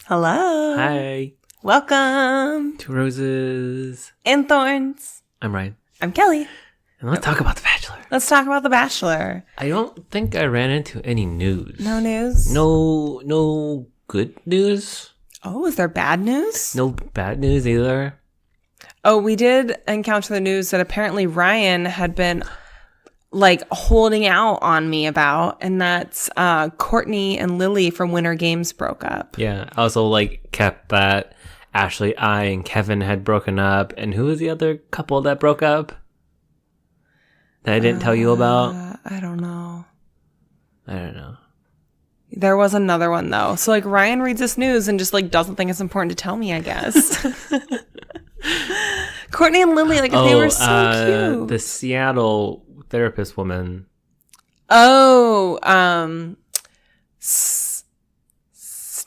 Hello. Hi. Welcome to Roses and Thorns. I'm Ryan. I'm Kelly. And let's talk about The Bachelor. Let's talk about The Bachelor. I don't think I ran into any news. No news? No good news. Oh, is there bad news? No bad news either. Oh, we did encounter the news that apparently Ryan had been holding out on me about, and that's Courtney and Lily from Winter Games broke up. Yeah. I also kept that Ashley, I, and Kevin had broken up. And who was the other couple that broke up? That I didn't tell you about? I don't know. I don't know. There was another one though. So Ryan reads this news and just doesn't think it's important to tell me, I guess. Courtney and Lily, they were so cute. The Seattle therapist woman. Oh,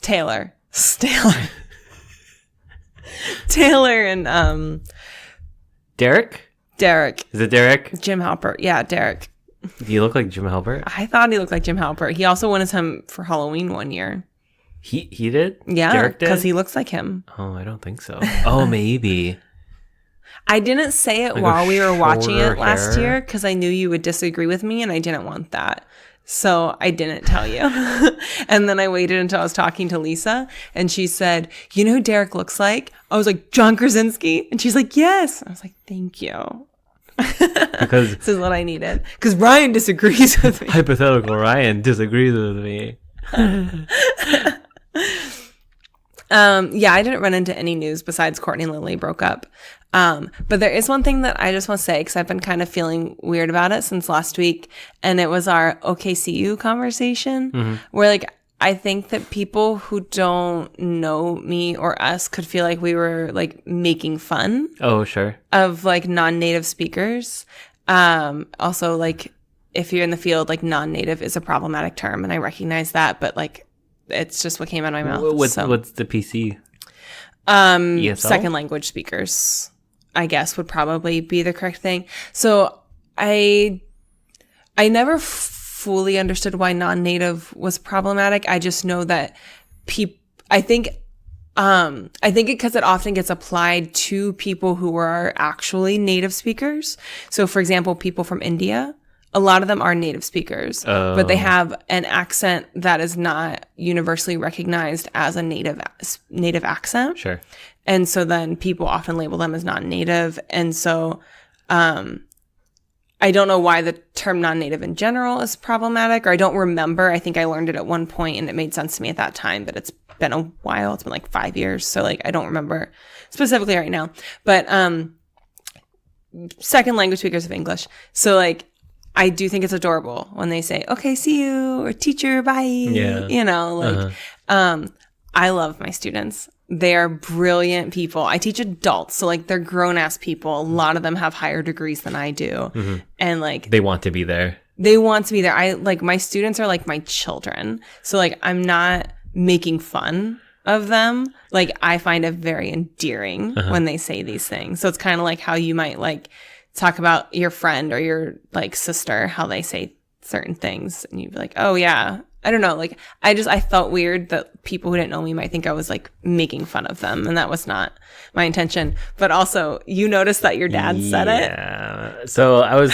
Taylor. Taylor and Derek? Derek. Is it Derek? Jim Halpert. Yeah, Derek. Do you look like Jim Halpert? I thought he looked like Jim Halpert. He also went as him for Halloween one year. He did? Yeah, Derek did? because he looks like him. Oh, I don't think so. Oh, maybe. I didn't say it while we were watching it last year because I knew you would disagree with me and I didn't want that. So I didn't tell you. And then I waited until I was talking to Lisa and she said, "You know who Derek looks like?" I was like, "John Krasinski." And she's like, "Yes." I was like, "Thank you." Because this is what I needed. Because Ryan disagrees with me. Hypothetical Ryan disagrees with me. Yeah, I didn't run into any news besides Courtney and Lily broke up. But there is one thing that I just want to say because I've been kind of feeling weird about it since last week. And it was our OKCU conversation where I think that people who don't know me or us could feel like we were making fun. Oh, sure. Of non-native speakers. Also if you're in the field, non-native is a problematic term and I recognize that, but it's just what came out of my mouth. What's the PC? ESL? Second language speakers, I guess, would probably be the correct thing. So I never fully understood why non-native was problematic. I just know that I think it because it often gets applied to people who are actually native speakers. So, for example, people from India. A lot of them are native speakers, but they have an accent that is not universally recognized as a native accent. Sure. And so then people often label them as non-native. And so I don't know why the term non-native in general is problematic, or I don't remember. I think I learned it at one point and it made sense to me at that time, but it's been a while. It's been 5 years. So I don't remember specifically right now. But second language speakers of English. So I do think it's adorable when they say, "Okay, see you," or "Teacher, bye." Yeah. I love my students. They are brilliant people. I teach adults, so they're grown-ass people. A lot of them have higher degrees than I do. Mm-hmm. And they want to be there. They want to be there. I my students are like my children. So I'm not making fun of them. I find it very endearing when they say these things. So it's kind of how you might talk about your friend or your sister, how they say certain things and you'd be like, "Oh yeah." I don't know. I felt weird that people who didn't know me might think I was making fun of them, and that was not my intention. But also, you noticed that your dad said it. Yeah. So I was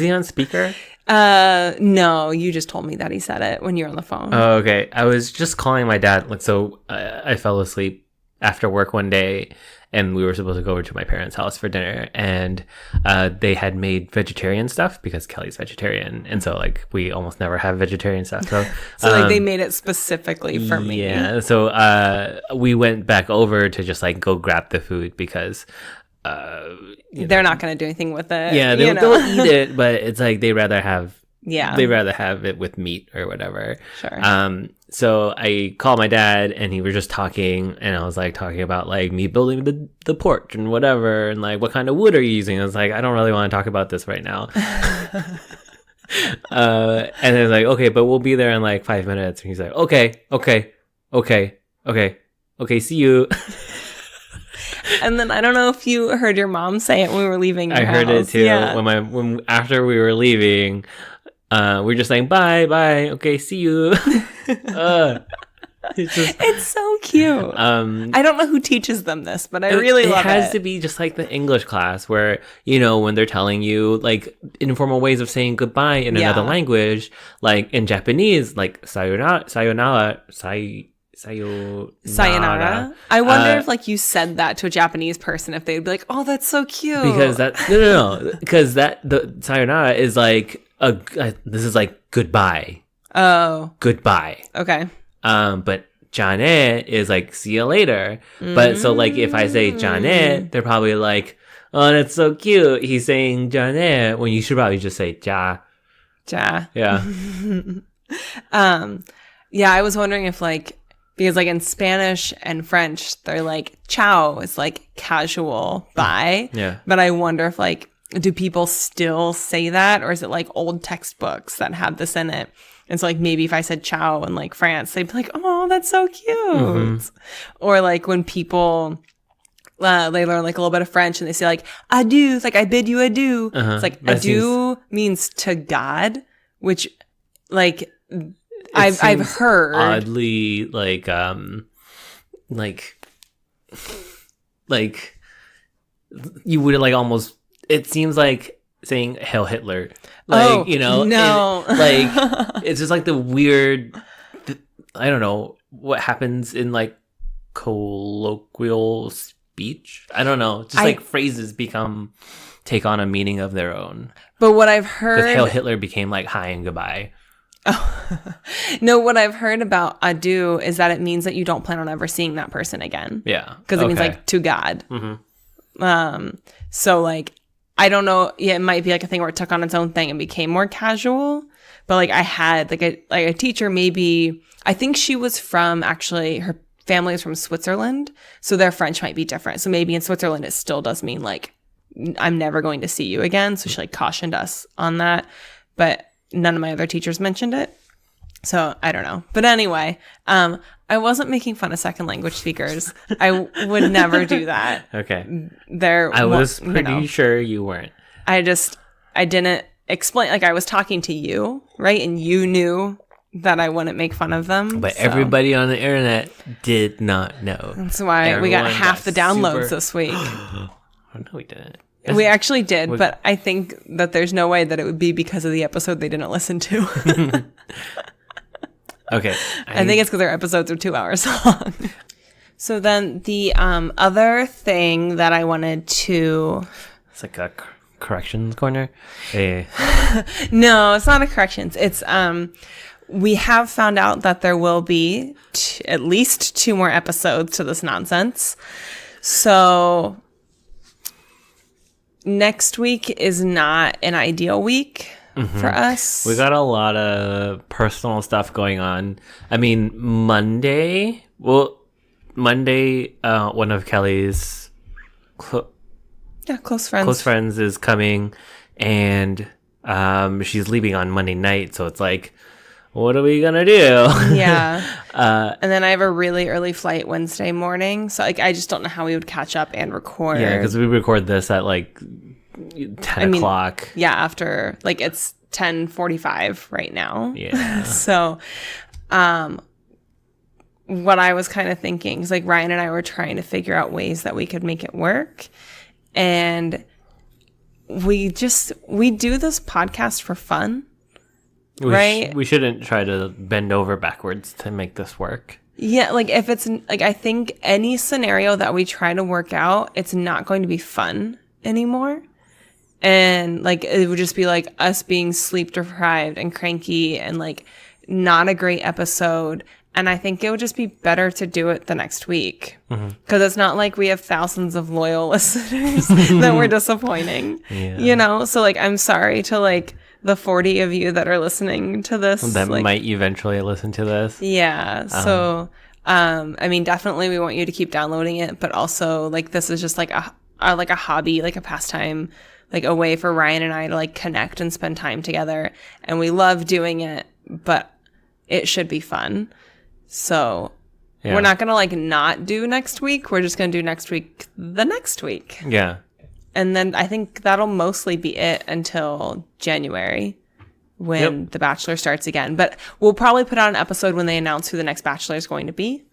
he on speaker? No, you just told me that he said it when you were on the phone. Oh, okay. I was just calling my dad. I fell asleep after work one day and we were supposed to go over to my parents' house for dinner, and they had made vegetarian stuff because Kelly's vegetarian, and so we almost never have vegetarian stuff. So they made it specifically for me. Yeah. So we went back over to just go grab the food because they're not going to do anything with it. Yeah, they'll eat it, but it's they'd rather have it with meat or whatever. Sure. So I called my dad and he was just talking, and I was talking about me building the porch and whatever, and what kind of wood are you using? I was I don't really want to talk about this right now. And then okay, but we'll be there in 5 minutes. And he's okay, see you. And then I don't know if you heard your mom say it when we were leaving your I heard house. it too. Yeah. When after we were leaving, we were just saying bye, okay, see you. It's so cute. I don't know who teaches them this, but I really love it. It has to be just like the English class where, you know, when they're telling you like informal ways of saying goodbye in another language, like in Japanese, like sayonara. I wonder if like you said that to a Japanese person, if they'd be like, "Oh, that's so cute." Because because the sayonara is like this is like goodbye. Oh, goodbye. Okay. But Jane is like see you later. But so like if I say Jane, they're probably like, "Oh, that's so cute. He's saying Jane," when you should probably just say Ja. Ja. Yeah. Yeah, I was wondering if like, because like in Spanish and French, they're like ciao is like casual bye. Yeah. But I wonder if like, do people still say that, or is it like old textbooks that have this in it? And so like maybe if I said ciao in like France, they'd be like, "Oh, that's so cute." Or like when people they learn like a little bit of French and they say like adieu, it's like I bid you adieu. It's like adieu means to God, which like I've heard oddly like you would like almost, it seems like saying Hail Hitler, like, you know, no. like it's just like the weird, I don't know what happens in like colloquial speech. I don't know, just like phrases take on a meaning of their own. But what I've heard, because Hail Hitler became like hi and goodbye. Oh. No, what I've heard about adieu is that it means that you don't plan on ever seeing that person again. Yeah, because it means like to God. So like, I don't know. Yeah, it might be like a thing where it took on its own thing and became more casual. But like I had like a teacher, maybe, I think she was from, actually her family is from Switzerland, so their French might be different. So maybe in Switzerland it still does mean like I'm never going to see you again. So she like cautioned us on that, but none of my other teachers mentioned it. So I don't know. But anyway, I wasn't making fun of second language speakers. I would never do that. Okay. I was pretty sure you weren't. I didn't explain, like I was talking to you, right? And you knew that I wouldn't make fun of them. But everybody on the internet did not know. That's why we got half the downloads this week. Oh, no, we didn't. We actually did, but I think that there's no way that it would be because of the episode they didn't listen to. Okay. I think it's because their episodes are 2 hours long. So then the other thing that I wanted to... It's like a corrections corner? Hey. No, it's not a corrections. It's... we have found out that there will be at least 2 more episodes to this nonsense. So... next week is not an ideal week for us. We got a lot of personal stuff going on. I mean, Monday, one of Kelly's close friends is coming, and she's leaving on Monday night, so it's like, what are we gonna do? Yeah. And then I have a really early flight Wednesday morning, so like I just don't know how we would catch up and record. Yeah, because we record this at like 10 o'clock. Yeah, after like it's 10:45 right now. Yeah. So, what I was kind of thinking is like Ryan and I were trying to figure out ways that we could make it work, and we do this podcast for fun. Right? We shouldn't try to bend over backwards to make this work. Yeah, like if it's like, I think any scenario that we try to work out, it's not going to be fun anymore. And like it would just be like us being sleep deprived and cranky and like not a great episode. And I think it would just be better to do it the next week, because it's not like we have thousands of loyal listeners that we're disappointing, you know? So like, I'm sorry to like the 40 of you that are listening to this. That like, might eventually listen to this. Yeah. So, I mean, definitely we want you to keep downloading it, but also like, this is just like a hobby, like a pastime, like a way for Ryan and I to like connect and spend time together. And we love doing it, but it should be fun. So we're not going to like not do next week. We're just going to do next week, the next week. Yeah. And then I think that'll mostly be it until January. when The Bachelor starts again. But we'll probably put out an episode when they announce who the next Bachelor is going to be.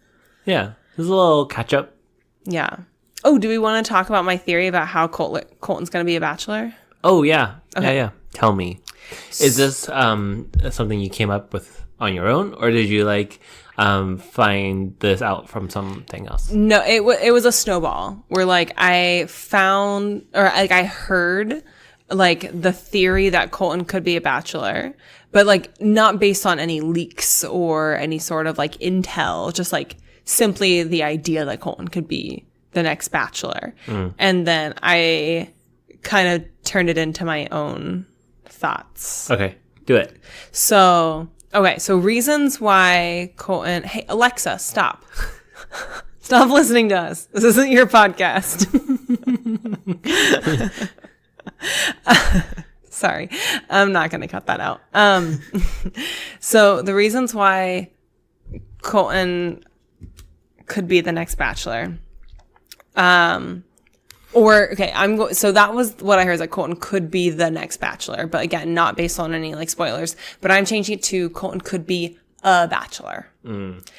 Yeah. There's a little catch up. Yeah. Oh, do we want to talk about my theory about how Colton's going to be a Bachelor? Oh, yeah. Okay. Yeah. Tell me. Is this something you came up with on your own, or did you find this out from something else? No, it was a snowball where I found, or I heard the theory that Colton could be a Bachelor, but not based on any leaks or any sort of intel, just simply the idea that Colton could be the next Bachelor. And then I kind of turned it into my own thoughts. Okay, do it. So reasons why Colton... Hey, Alexa, stop. Stop listening to us. This isn't your podcast. Sorry. I'm not going to cut that out. So the reasons why Colton could be the next Bachelor... so that was what I heard, is that Colton could be the next Bachelor, but again, not based on any spoilers, but I'm changing it to Colton could be a Bachelor.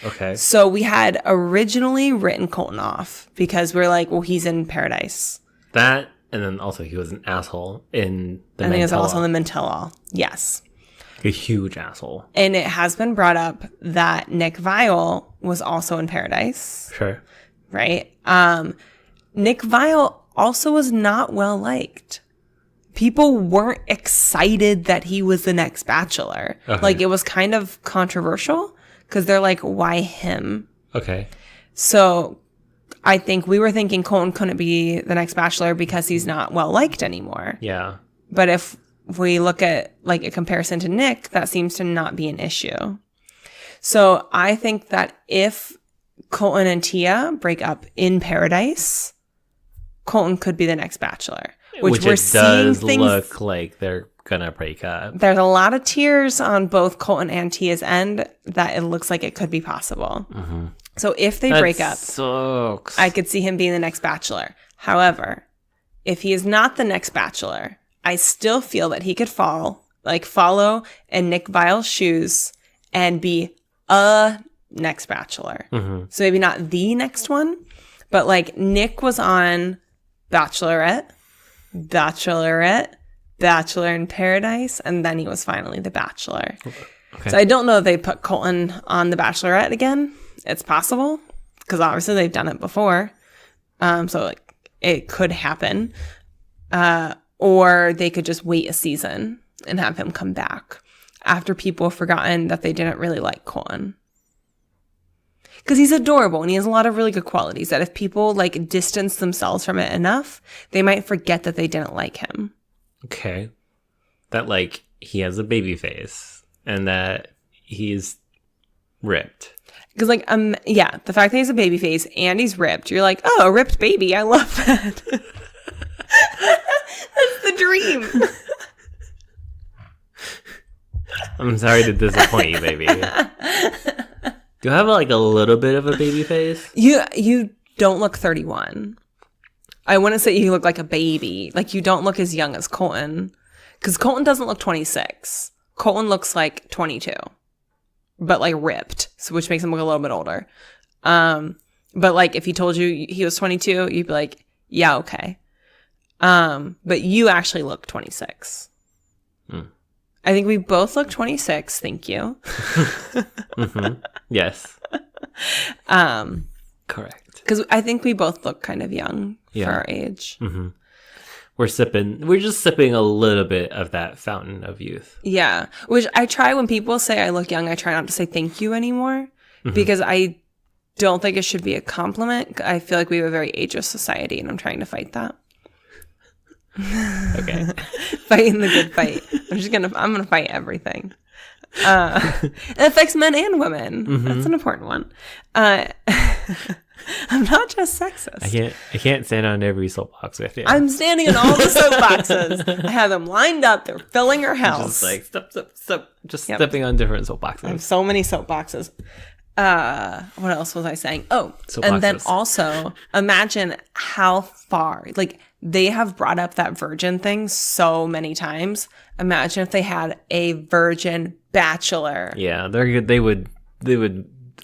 Okay. So we had originally written Colton off because we're well, he's in Paradise. That, and then also he was an asshole in the And he was also in the Mentella. Yes. A huge asshole. And it has been brought up that Nick Viall was also in Paradise. Sure. Right? Nick Viall also was not well liked. People weren't excited that he was the next Bachelor. Okay. It was kind of controversial because they're why him? Okay. So I think we were thinking Colton couldn't be the next Bachelor because he's not well liked anymore. Yeah. But if we look at a comparison to Nick, that seems to not be an issue. So I think that if Colton and Tia break up in Paradise, Colton could be the next Bachelor, which we're seeing does look like they're gonna break up. There's a lot of tears on both Colton and Tia's end that it looks like it could be possible. Mm-hmm. So if they break up, sucks. I could see him being the next Bachelor. However, if he is not the next Bachelor, I still feel that he could follow in Nick Viall's shoes and be a next Bachelor. Mm-hmm. So maybe not the next one, but Nick was on Bachelorette, Bachelor in Paradise, and then he was finally the Bachelor. Okay. So I don't know if they put Colton on the Bachelorette again. It's possible because obviously they've done it before. So it could happen. Or they could just wait a season and have him come back after people have forgotten that they didn't really like Colton. Because he's adorable and he has a lot of really good qualities that if people distance themselves from it enough, they might forget that they didn't like him. Okay. That he has a baby face and that he's ripped. Because the fact that he has a baby face and he's ripped, you're oh, a ripped baby. I love that. That's the dream. I'm sorry to disappoint you, baby. Do you have a little bit of a baby face? You don't look 31. I wouldn't say you look like a baby. You don't look as young as Colton. Because Colton doesn't look 26. Colton looks 22. But ripped. So which makes him look a little bit older. But if he told you he was 22, you'd be yeah, okay. But you actually look 26. I think we both look 26. Thank you. Mm-hmm. Yes. Correct. Because I think we both look kind of young for our age. Mm-hmm. We're just sipping a little bit of that fountain of youth. Yeah. Which I try when people say I look young, I try not to say thank you anymore because I don't think it should be a compliment. I feel like we have a very ageist society and I'm trying to fight that. Okay. Fighting the good fight. I'm gonna fight everything. It affects men and women. Mm-hmm. That's an important one. I'm not just sexist. I can't stand on every soapbox with you. I'm standing on all the soapboxes. I have them lined up. They're filling our house. Just step. Just stepping on different soapboxes. I have so many soapboxes. what else was I saying? Oh, Soapboxes. and then also imagine how far, like, they have brought up that virgin thing so many times. Imagine if they had a virgin bachelor. Yeah, they would,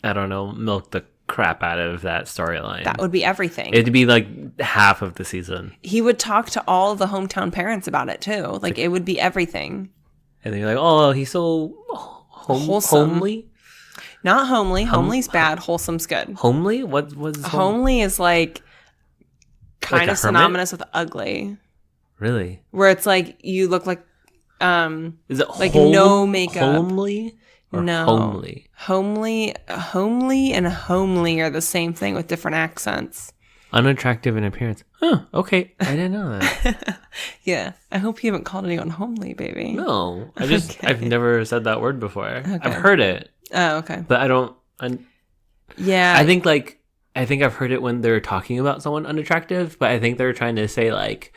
I don't know, milk the crap out of that storyline. That would be everything. It'd be like half of the season. He would talk to all the hometown parents about it too. Like, it would be everything. And then you're like, oh, he's so wholesome. homely? Not homely. Homely's bad. Wholesome's good. Homely? What's homely is like kind of synonymous with ugly. Really? Where it's like you look like is it like no makeup. Homely? Or no. Homely? Homely and homely are the same thing with different accents. Unattractive in appearance. Huh, okay. I didn't know that. Yeah. I hope you haven't called anyone homely, baby. No. I've never said that word before. Okay. I've heard it. Oh, okay. But I don't yeah. I think I've heard it when they're talking about someone unattractive, but I think they're trying to say like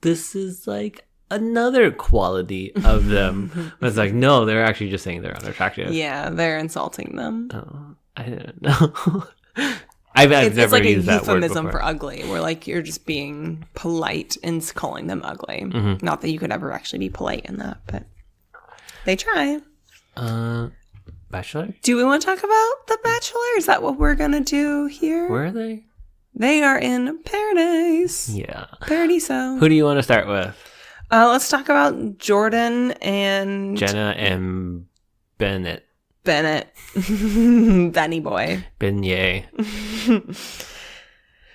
this is like another quality of them. It's like, no, they're actually just saying they're unattractive. Yeah, they're insulting them. Oh, I didn't know. I've never it's like used a that word euphemism before. for ugly, where like you're just being polite and calling them ugly. Mm-hmm. Not that you could ever actually be polite in that, but they try. Bachelor? Do we want to talk about The Bachelor? Is that what we're gonna do here? Where are they? They are in Paradise. Yeah. Paradiso. Who do you want to start with? Let's talk about Jordan and Jenna and Bennett. Benny boy. Beignet.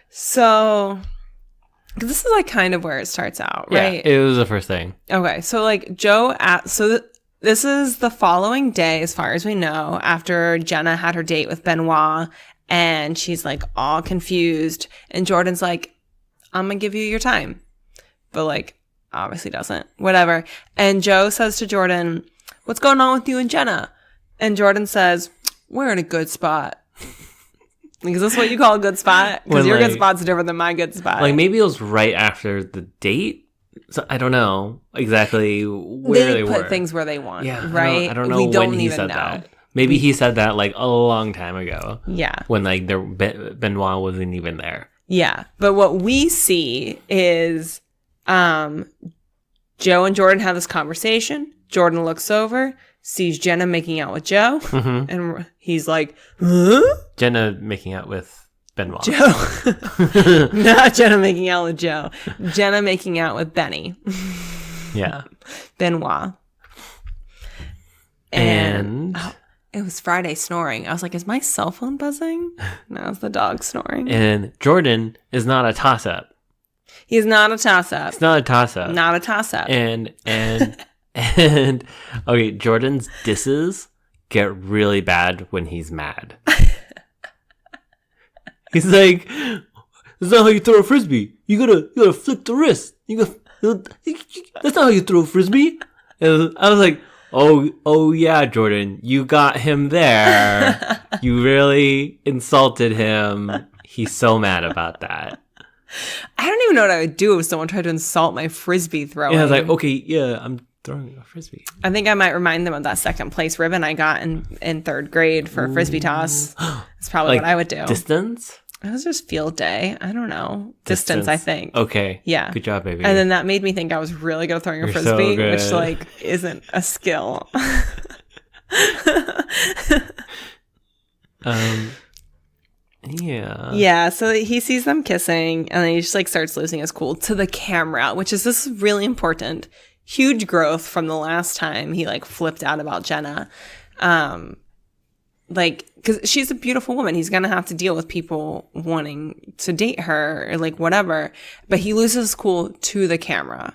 So this is like kind of where it starts out, right? Yeah, it was the first thing. Okay, so like this is the following day, as far as we know, after Jenna had her date with Benoit, and she's like all confused, and Jordan's like, I'm gonna give you your time, but like obviously doesn't, whatever. And Joe says to Jordan, what's going on with you and Jenna? And Jordan says, we're in a good spot. Like, is this what you call a good spot? Because your good spot's different than my good spot. Like, maybe it was right after the date. So I don't know exactly where they were. They put things where they want, yeah, right? I don't know we don't when he even said know. that. Maybe he said that like a long time ago. Yeah. When like Benoit wasn't even there. Yeah. But what we see is Joe and Jordan have this conversation. Jordan looks over, sees Jenna making out with Joe, and he's like, huh? Jenna making out with Benoit. Joe. Not Jenna making out with Joe. Jenna making out with Benny. Yeah. Benoit. And it was Friday snoring. I was like, is my cell phone buzzing? No, it's the dog snoring. And Jordan is not a toss-up. He's not a toss-up. It's not a toss-up. Not a toss-up. And okay, Jordan's disses get really bad when he's mad. He's like, that's not how you throw a frisbee. You gotta flick the wrist. That's not how you throw a frisbee. And I was like, oh yeah, Jordan, you got him there. You really insulted him. He's so mad about that. I don't even know what I would do if someone tried to insult my frisbee throwing. Yeah, I was like, okay, yeah, I'm throwing a frisbee. I think I might remind them of that second place ribbon I got in third grade for a frisbee toss. That's probably Like, what I would do. Distance? It was just field day. I don't know. Distance, I think. Okay. Yeah. Good job, baby. And then that made me think I was really good at throwing a You're frisbee, so good. which like isn't a skill. Yeah. Yeah, so he sees them kissing and then he just like starts losing his cool to the camera, which is this is really important. Huge growth from the last time he like flipped out about Jenna. Like, because she's a beautiful woman. He's going to have to deal with people wanting to date her or like whatever. But he loses his cool to the camera.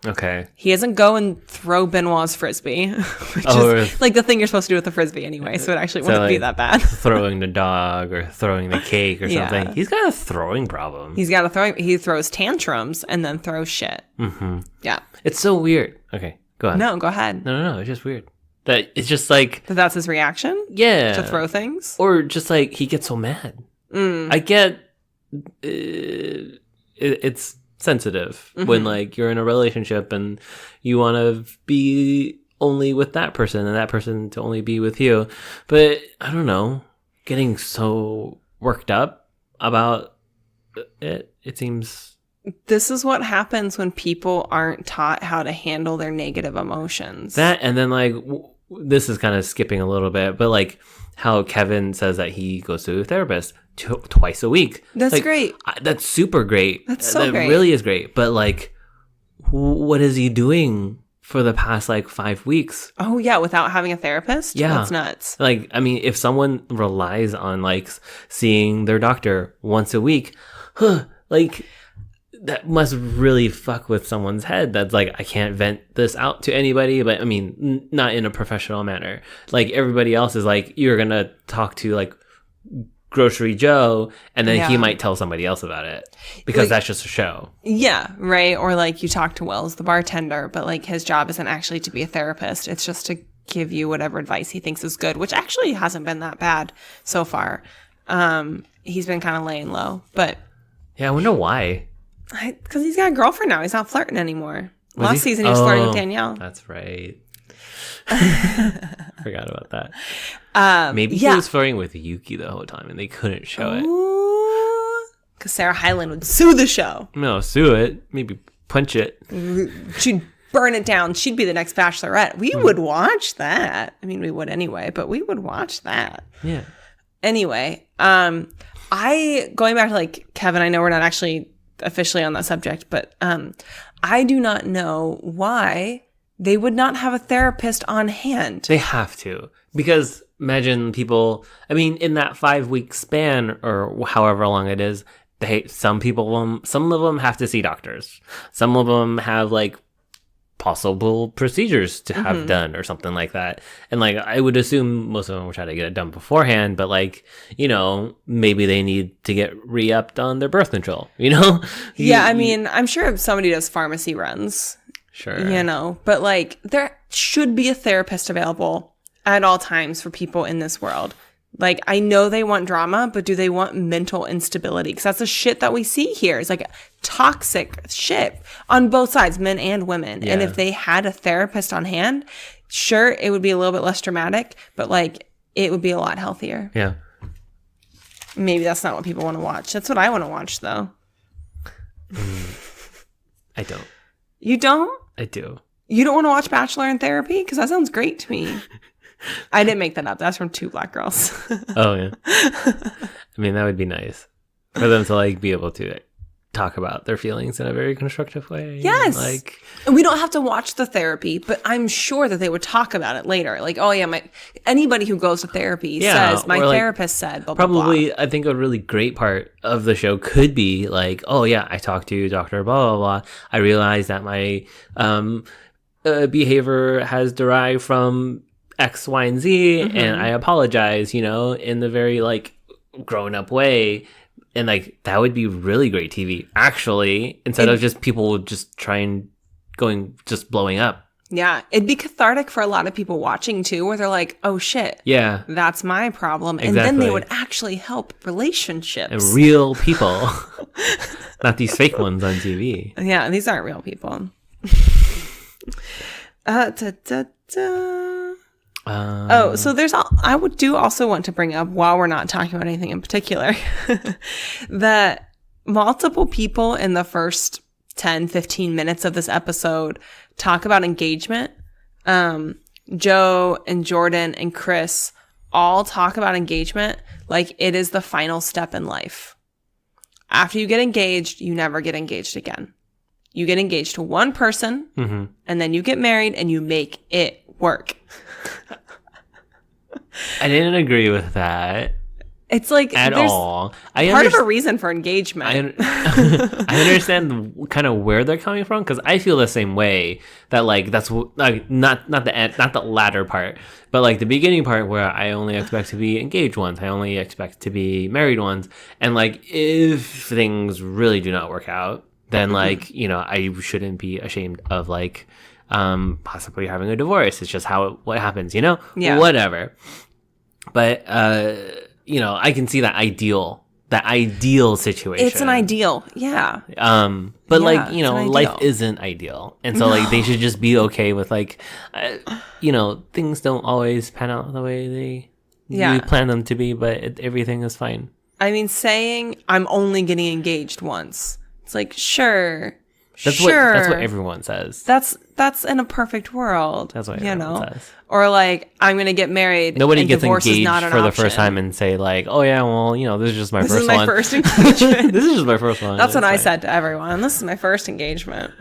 Okay. He doesn't go and throw Benoit's frisbee, which is like the thing you're supposed to do with the frisbee anyway. So it actually wouldn't be that bad. Throwing the dog or throwing the cake or something. Yeah. He's got a throwing problem. He's got to throw. He throws tantrums and then throws shit. Mm-hmm. Yeah. It's so weird. Okay, go ahead. No, go ahead. No. It's just weird. That it's just like That's his reaction. Yeah. To throw things, or just like he gets so mad. I get it's sensitive when like you're in a relationship and you want to be only with that person and that person to only be with you. But I don't know, getting so worked up about it seems... This is what happens when people aren't taught how to handle their negative emotions. That, and then like, this is kind of skipping a little bit, but like how Kevin says that he goes to a therapist twice a week. That's like, great. That's super great. That's so great. That really is great. But like, what is he doing for the past like 5 weeks? Oh yeah, without having a therapist? Yeah. That's nuts. Like, I mean, if someone relies on like seeing their doctor once a week, like that must really fuck with someone's head. That's like, I can't vent this out to anybody, but I mean, not in a professional manner. Like everybody else is like, you're going to talk to like Grocery Joe, and then he might tell somebody else about it because like, that's just a show. Yeah, right. Or like you talk to Wells, the bartender, but like his job isn't actually to be a therapist. It's just to give you whatever advice he thinks is good, which actually hasn't been that bad so far. He's been kind of laying low, but yeah, I wonder why. Because he's got a girlfriend now. He's not flirting anymore. Last season he was flirting with Danielle. That's right. Forgot about that. Maybe he was flirting with Yuki the whole time and they couldn't show it. Because Sarah Hyland would sue the show. No, sue it. Maybe punch it. She'd burn it down. She'd be the next Bachelorette. We would watch that. I mean, we would anyway, but we would watch that. Yeah. Anyway, going back to like Kevin, I know we're not actually officially on that subject, but I do not know why they would not have a therapist on hand. They have to, because imagine people, I mean, in that 5-week span or however long it is, some of them have to see doctors. Some of them have like possible procedures to have done or something like that. And like, I would assume most of them will try to get it done beforehand, but like, you know, maybe they need to get re-upped on their birth control, you know? Yeah, I mean, I'm sure if somebody does pharmacy runs, sure, you know, but like there should be a therapist available at all times for people in this world. Like, I know they want drama, but do they want mental instability? Because that's the shit that we see here. It's like toxic shit on both sides, men and women. Yeah. And if they had a therapist on hand, sure, it would be a little bit less dramatic, but like it would be a lot healthier. Yeah. Maybe that's not what people want to watch. That's what I want to watch, though. I don't. You don't? I do. You don't want to watch Bachelor in Therapy? Because that sounds great to me. I didn't make that up. That's from Two Black Girls. Oh, yeah. I mean, that would be nice for them to like be able to talk about their feelings in a very constructive way. Yes. Like, and we don't have to watch the therapy, but I'm sure that they would talk about it later. Like, oh yeah, anybody who goes to therapy says my therapist said blah, probably blah, blah. I think a really great part of the show could be like, oh yeah, I talked to Dr. blah blah blah. I realized that my behavior has derived from X, Y, and Z, and I apologize, you know, in the very like grown up way. And like that would be really great TV, actually, instead of just people just just blowing up. Yeah, it'd be cathartic for a lot of people watching too, where they're like, "Oh shit, yeah, that's my problem," and then they would actually help relationships and real people, not these fake ones on TV. Yeah, these aren't real people. So I do also want to bring up, while we're not talking about anything in particular, that multiple people in the first 10, 15 minutes of this episode talk about engagement. Joe and Jordan and Chris all talk about engagement like it is the final step in life. After you get engaged, you never get engaged again. You get engaged to one person, and then you get married and you make it work. I didn't agree with that. It's like at all. Part of a reason for engagement. I understand kind of where they're coming from, because I feel the same way. That like that's like not the end, not the latter part, but like the beginning part where I only expect to be engaged once. I only expect to be married once, and like if things really do not work out, then like, you know, I shouldn't be ashamed of like possibly having a divorce. It's just what happens, you know? Yeah. Whatever. But you know, I can see that ideal the ideal situation. It's an ideal. Yeah. But like, you know, life isn't ideal. And so like they should just be okay with like, you know, things don't always pan out the way we plan them to be, but everything is fine. I mean, saying I'm only getting engaged once. It's like, sure. That's what everyone says. That's in a perfect world. That's what everyone says. Or like, I'm gonna get married. Nobody gets engaged for the first time and say like, oh yeah, well, you know, this is just my first one. This is my first engagement. This is just my first one. That's what I said to everyone. This is my first engagement.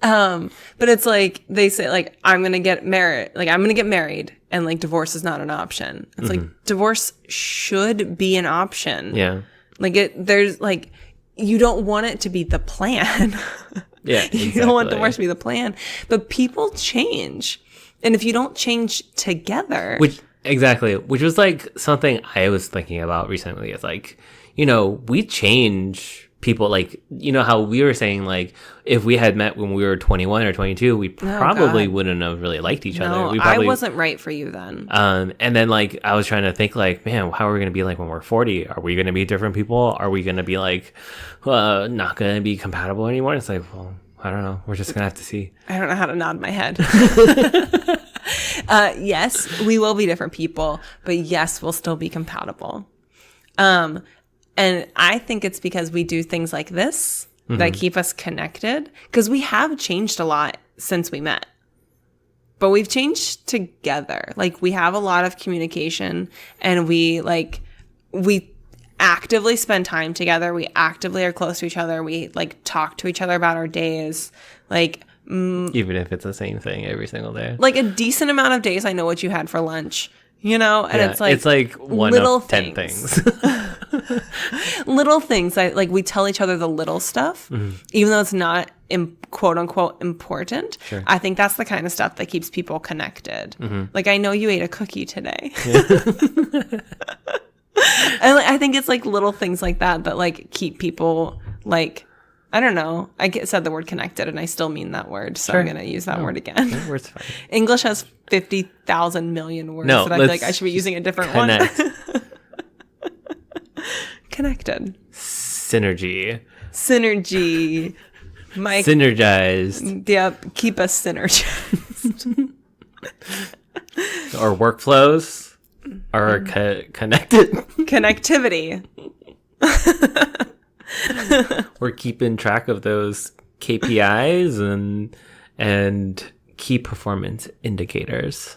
But it's like they say like, I'm gonna get married, and like divorce is not an option. It's like divorce should be an option. Yeah. Like there's like, you don't want it to be the plan. Yeah, exactly. You don't want divorce to be the plan. But people change. And if you don't change together. Which was like something I was thinking about recently. It's like, you know, we change people. Like, you know how we were saying like, if we had met when we were 21 or 22, we probably wouldn't have really liked each other. I wasn't right for you then. And then like, I was trying to think like, man, how are we going to be like when we're 40? Are we going to be different people? Are we going to be like, not going to be compatible anymore? It's like, well, I don't know. We're just going to have to see. I don't know how to nod my head. Yes, we will be different people, but yes, we'll still be compatible. And I think it's because we do things like this that keep us connected, because we have changed a lot since we met. But we've changed together. Like, we have a lot of communication, and we actively spend time together. We actively are close to each other. We like talk to each other about our days. Like, even if it's the same thing every single day. Like a decent amount of days, I know what you had for lunch. You know, and it's like one little of 10 things. Little things. We tell each other the little stuff, even though it's not quote unquote important. Sure. I think that's the kind of stuff that keeps people connected. Like, I know you ate a cookie today. And I think it's like little things like that like keep people like, I don't know. I said the word connected, and I still mean that word, so I'm going to use that word again. That word's fine. English has 50,000 million words that I feel like I should be using a different one. Connected. Synergy. Synergized. Yep. Keep us synergized. Or workflows. Or connected. Connectivity. We're keeping track of those KPIs and key performance indicators.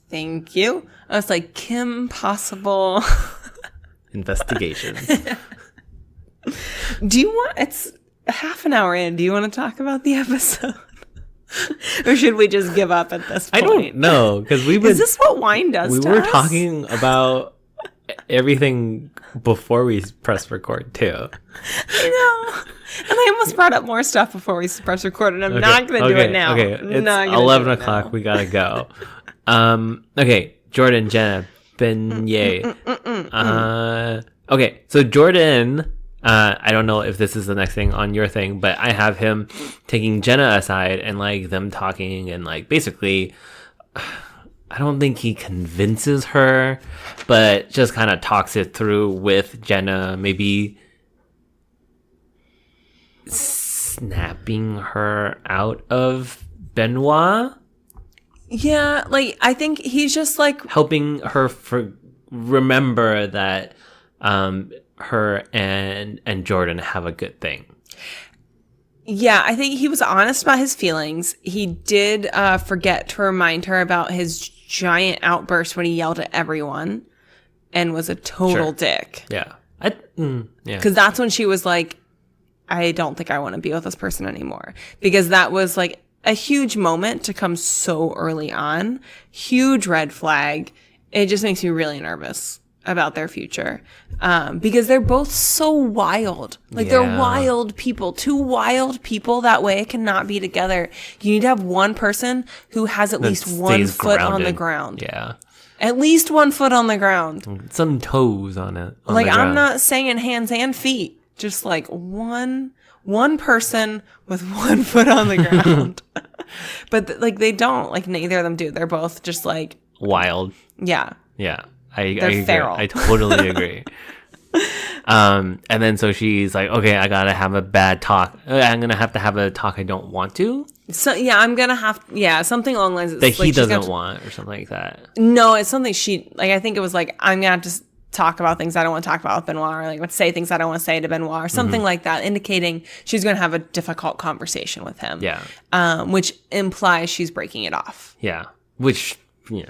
Thank you. I was like, Kim Possible investigations. Do you want? It's half an hour in. Do you want to talk about the episode? Or should we just give up at this point? I don't know, because we've been. Is this what wine does? We were talking about everything before we press record too. I know. And I almost brought up more stuff before we press record, and I'm not going to do it now. Okay, it's 11 o'clock. We got to go. Okay, Jordan, Jenna, Beignet. Okay, so Jordan, I don't know if this is the next thing on your thing, but I have him taking Jenna aside and like them talking and like basically, I don't think he convinces her, but just kind of talks it through with Jenna, maybe snapping her out of Benoit. Yeah, like I think he's just like helping her remember that her and Jordan have a good thing. Yeah, I think he was honest about his feelings. He did forget to remind her about his giant outburst when he yelled at everyone and was a total dick. Yeah. Because that's when she was like, I don't think I want to be with this person anymore. Because that was like a huge moment to come so early on. Huge red flag. It just makes me really nervous about their future. Because they're both so wild. Like they're wild people. Two wild people that way cannot be together. You need to have one person who has at least 1 foot on the ground. Yeah. At least 1 foot on the ground. Some toes on it. Like I'm not saying hands and feet. Just like one person with 1 foot on the ground. But like they don't. Like neither of them do. They're both just like wild. Yeah. Yeah. I agree. feral. I totally agree. And then so she's like, okay, I gotta have a bad talk. I'm gonna have to have a talk I don't want to. So yeah, I'm gonna have something along the lines that he doesn't want or something like that. No, it's something she like. I think it was like, I'm gonna have to talk about things I don't want to talk about with Benoit, or like say things I don't want to say to Benoit, or something like that, indicating she's gonna have a difficult conversation with him. Yeah. Which implies she's breaking it off. Yeah. Which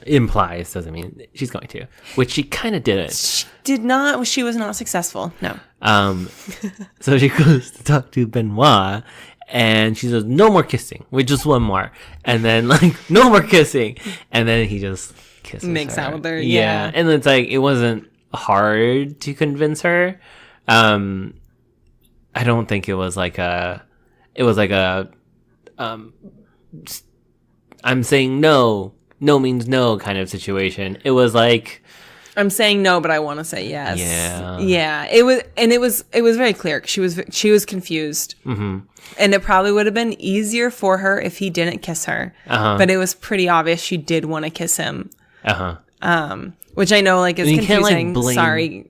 implies, doesn't mean she's going to. Which she kind of didn't. She did not. She was not successful. No. So she goes to talk to Benoit. And she says, no more kissing. With just one more. And then, like, no more kissing. And then he just kisses Makes her. out with her. Yeah. And it's like, it wasn't hard to convince her. I don't think it was like a, I'm saying no means no kind of situation. It was like, I'm saying no, but I want to say yes. Yeah. Yeah. It was very clear. She was confused. Mm-hmm. And it probably would have been easier for her if he didn't kiss her. But it was pretty obvious she did want to kiss him. Which I know, like, is confusing.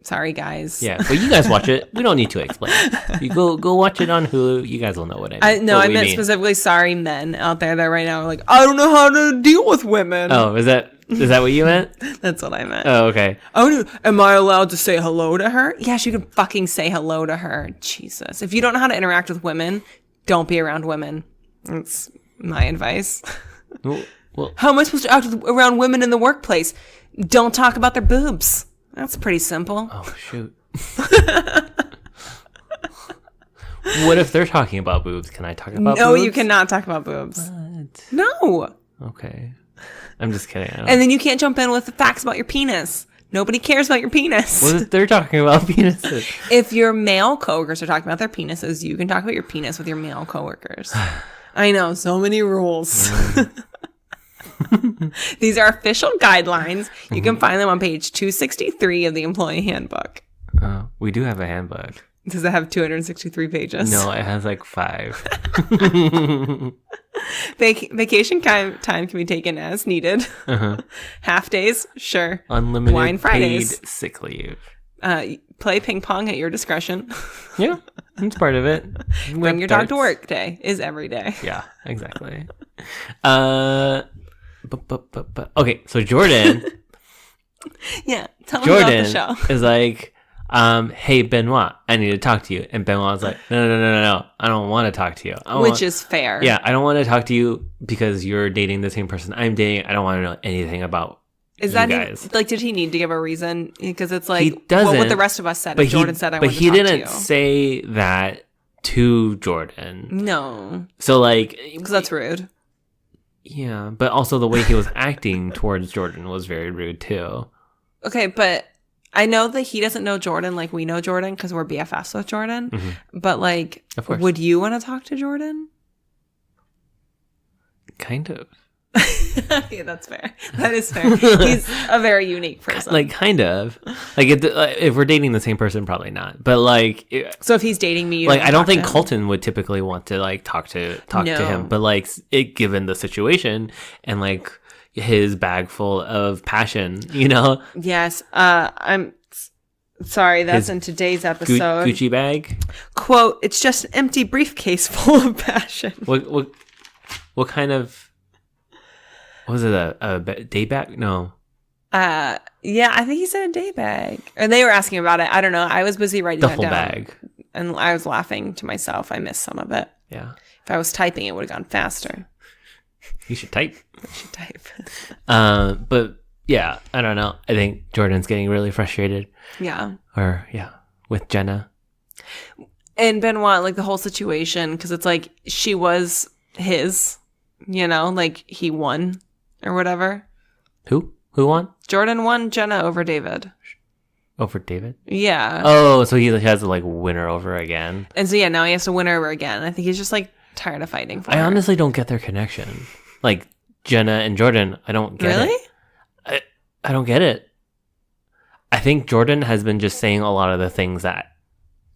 Sorry, guys. Yeah, but you guys watch it. We don't need to explain. You go watch it on Hulu. You guys will know what I mean. I meant specifically sorry men out there that right now are like, I don't know how to deal with women. Oh, is that what you meant? That's what I meant. Oh, okay. Am I allowed to say hello to her? Yes, you can fucking say hello to her. Jesus. If you don't know how to interact with women, don't be around women. That's my advice. Well, how am I supposed to act around women in the workplace? Don't talk about their boobs. That's pretty simple. Oh, shoot. What if they're talking about boobs? Can I talk about boobs? No, you cannot talk about boobs. What? No. Okay. I'm just kidding. And then you can't jump in with the facts about your penis. Nobody cares about your penis. What if they're talking about penises? If your male coworkers are talking about their penises, you can talk about your penis with your male coworkers. I know, so many rules. These are official guidelines. You can find them on page 263 of the Employee Handbook. We do have a handbook. Does it have 263 pages? No, it has like 5. Vacation time can be taken as needed. Half days, sure. Unlimited Wine Fridays. paid sick leave. Play ping pong at your discretion. Yeah, that's part of it. Bring your dog to work day is every day. Yeah, exactly. Okay, so Jordan. Yeah, tell me about the show. Is like, hey Benoit, I need to talk to you. And Benoit's like, no, I don't want to talk to you. Which is fair. Yeah, I don't want to talk to you because you're dating the same person I'm dating. I don't want to know anything about you guys. Like, did he need to give a reason? Because it's like, he doesn't, what the rest of us said. If Jordan said, I want to talk to you. But he didn't say that to Jordan. No. So like, because that's rude. Yeah, but also the way he was acting towards Jordan was very rude too. Okay, but I know that he doesn't know Jordan like we know Jordan because we're BFFs with Jordan. Mm-hmm. But like, would you want to talk to Jordan? Kind of. Okay, that's fair. That is fair. He's a very unique person. Like, kind of. Like, if we're dating the same person, probably not. But like, so if he's dating me, I don't think Colton would typically want to like talk to him. But like, given the situation and like his bag full of passion, Yes. I'm sorry. That's in today's episode. Gucci bag. Quote: "It's just an empty briefcase full of passion." What kind of? Was it a day bag? No. Yeah, I think he said a day bag. Or they were asking about it. I don't know. I was busy writing Duffel that down. bag. And I was laughing to myself. I missed some of it. Yeah. If I was typing, it would have gone faster. You should type. I should type. But yeah, I don't know. I think Jordan's getting really frustrated. Yeah. With Jenna. And Benoit, like the whole situation, because it's like she was his, like he won. Or whatever. Who won? Jordan won Jenna over David. Over David? Yeah. Oh, so he has to like win her over again. And so yeah, now he has to win her over again. I think he's just like tired of fighting for her. I honestly don't get their connection. Like Jenna and Jordan, I don't get it. Really? I don't get it. I think Jordan has been just saying a lot of the things that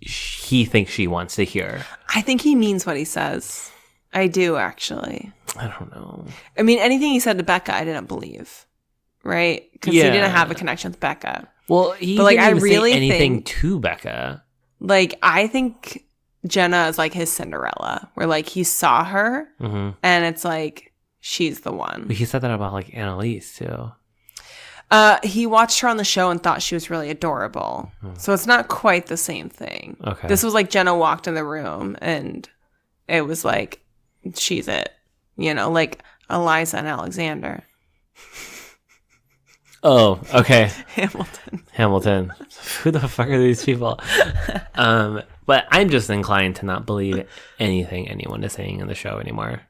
he thinks she wants to hear. I think he means what he says. I do, actually. I don't know. I mean, anything he said to Becca, I didn't believe. right? Because he didn't have a connection with Becca. Well, he didn't even say anything to Becca. Like, I think Jenna is like his Cinderella, where like he saw her and it's like she's the one. But he said that about like Annalise too. He watched her on the show and thought she was really adorable. So it's not quite the same thing. Okay. This was like Jenna walked in the room and it was like, she's it. You know, like Eliza and Alexander. Oh, okay. Hamilton. Who the fuck are these people? But I'm just inclined to not believe anything anyone is saying in the show anymore.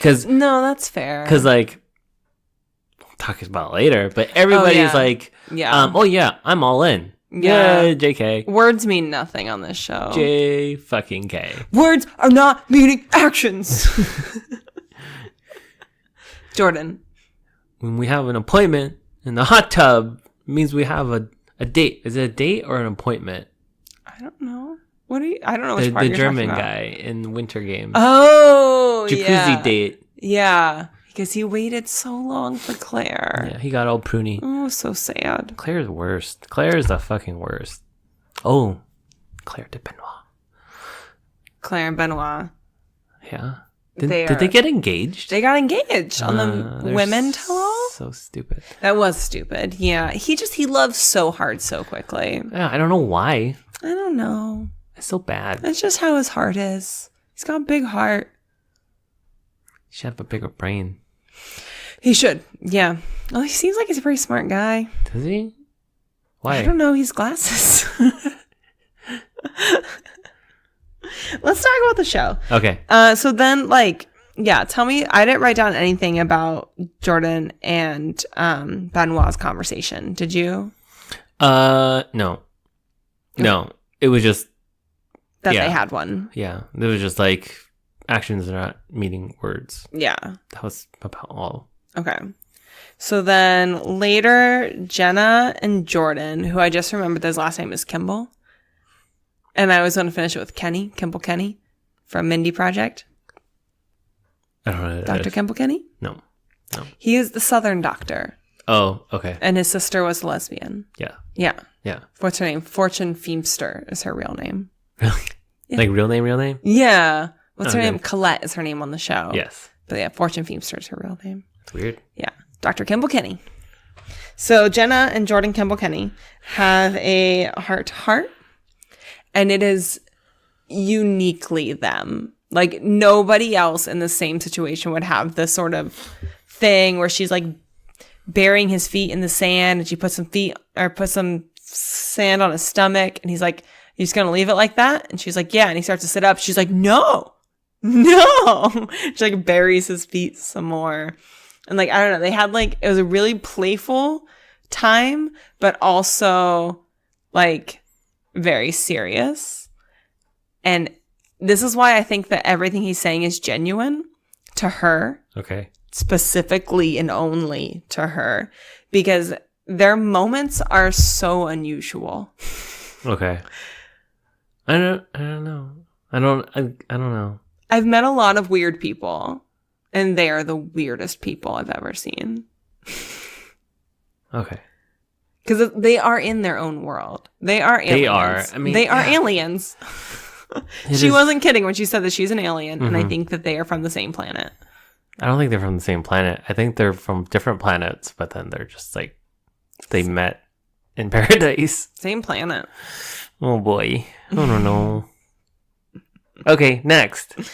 No, that's fair. Because, like, we'll talk about it later, but everybody's like, oh, yeah, I'm all in. Yeah, JK. Words mean nothing on this show. J fucking K. Words are not meaning actions. Jordan. When we have an appointment in the hot tub, it means we have a date. Is it a date or an appointment? I don't know. I don't know which part the you're German talking about. guy in Winter Games. Oh, Jacuzzi date. Yeah, because he waited so long for Claire. Yeah, he got all pruny. Oh, so sad. Claire's worst. Claire is the fucking worst. Oh, Claire de Benoit. Claire and Benoit. Yeah. Did they get engaged? They got engaged on the women tell-all. So stupid. That was stupid. Yeah, he loves so hard so quickly. Yeah, I don't know why. I don't know. It's so bad. That's just how his heart is. He's got a big heart. He should have a bigger brain. He should. Yeah. Well, he seems like he's a pretty smart guy. Does he? Why? I don't know. He's glasses. Let's talk about the show. Okay. So then, like, yeah, tell me. I didn't write down anything about Jordan and Benoit's conversation. Did you? No. No. It was just that they had one. Yeah. It was just like actions are not meaning words. Yeah. That was about all. Okay. So then later, Jenna and Jordan, who I just remembered his last name is Kimball. And I was going to finish it with Kenny, Kimball Kenny, from Mindy Project. I don't know. Dr. Kimball Kenny? No. He is the Southern doctor. Oh, okay. And his sister was a lesbian. Yeah. Yeah. Yeah. What's her name? Fortune Feemster is her real name. Really? Yeah. Like real name? Yeah. What's her name? Colette is her name on the show. Yes. But yeah, Fortune Feemster is her real name. That's weird. Yeah. Dr. Kimball Kenny. So Jenna and Jordan Kimball Kenny have a heart-to-heart. And it is uniquely them. Like, nobody else in the same situation would have this sort of thing where she's like burying his feet in the sand and she puts some sand on his stomach and he's like, "You just gonna leave it like that?" And she's like, "Yeah." And he starts to sit up. She's like, No. She like buries his feet some more. And like, I don't know. They had like, it was a really playful time, but also like very serious. And this is why I think that everything he's saying is genuine to her. Okay. Specifically and only to her. Because their moments are so unusual. Okay. I don't know. I don't know. I've met a lot of weird people. And they are the weirdest people I've ever seen. Okay. Because they are in their own world. They are aliens. They are. I mean, they are aliens. She wasn't kidding when she said that she's an alien. Mm-hmm. And I think that they are from the same planet. I don't think they're from the same planet. I think they're from different planets. But then they're just like, they met in paradise. Same planet. Oh boy. I don't know. Okay, next. Would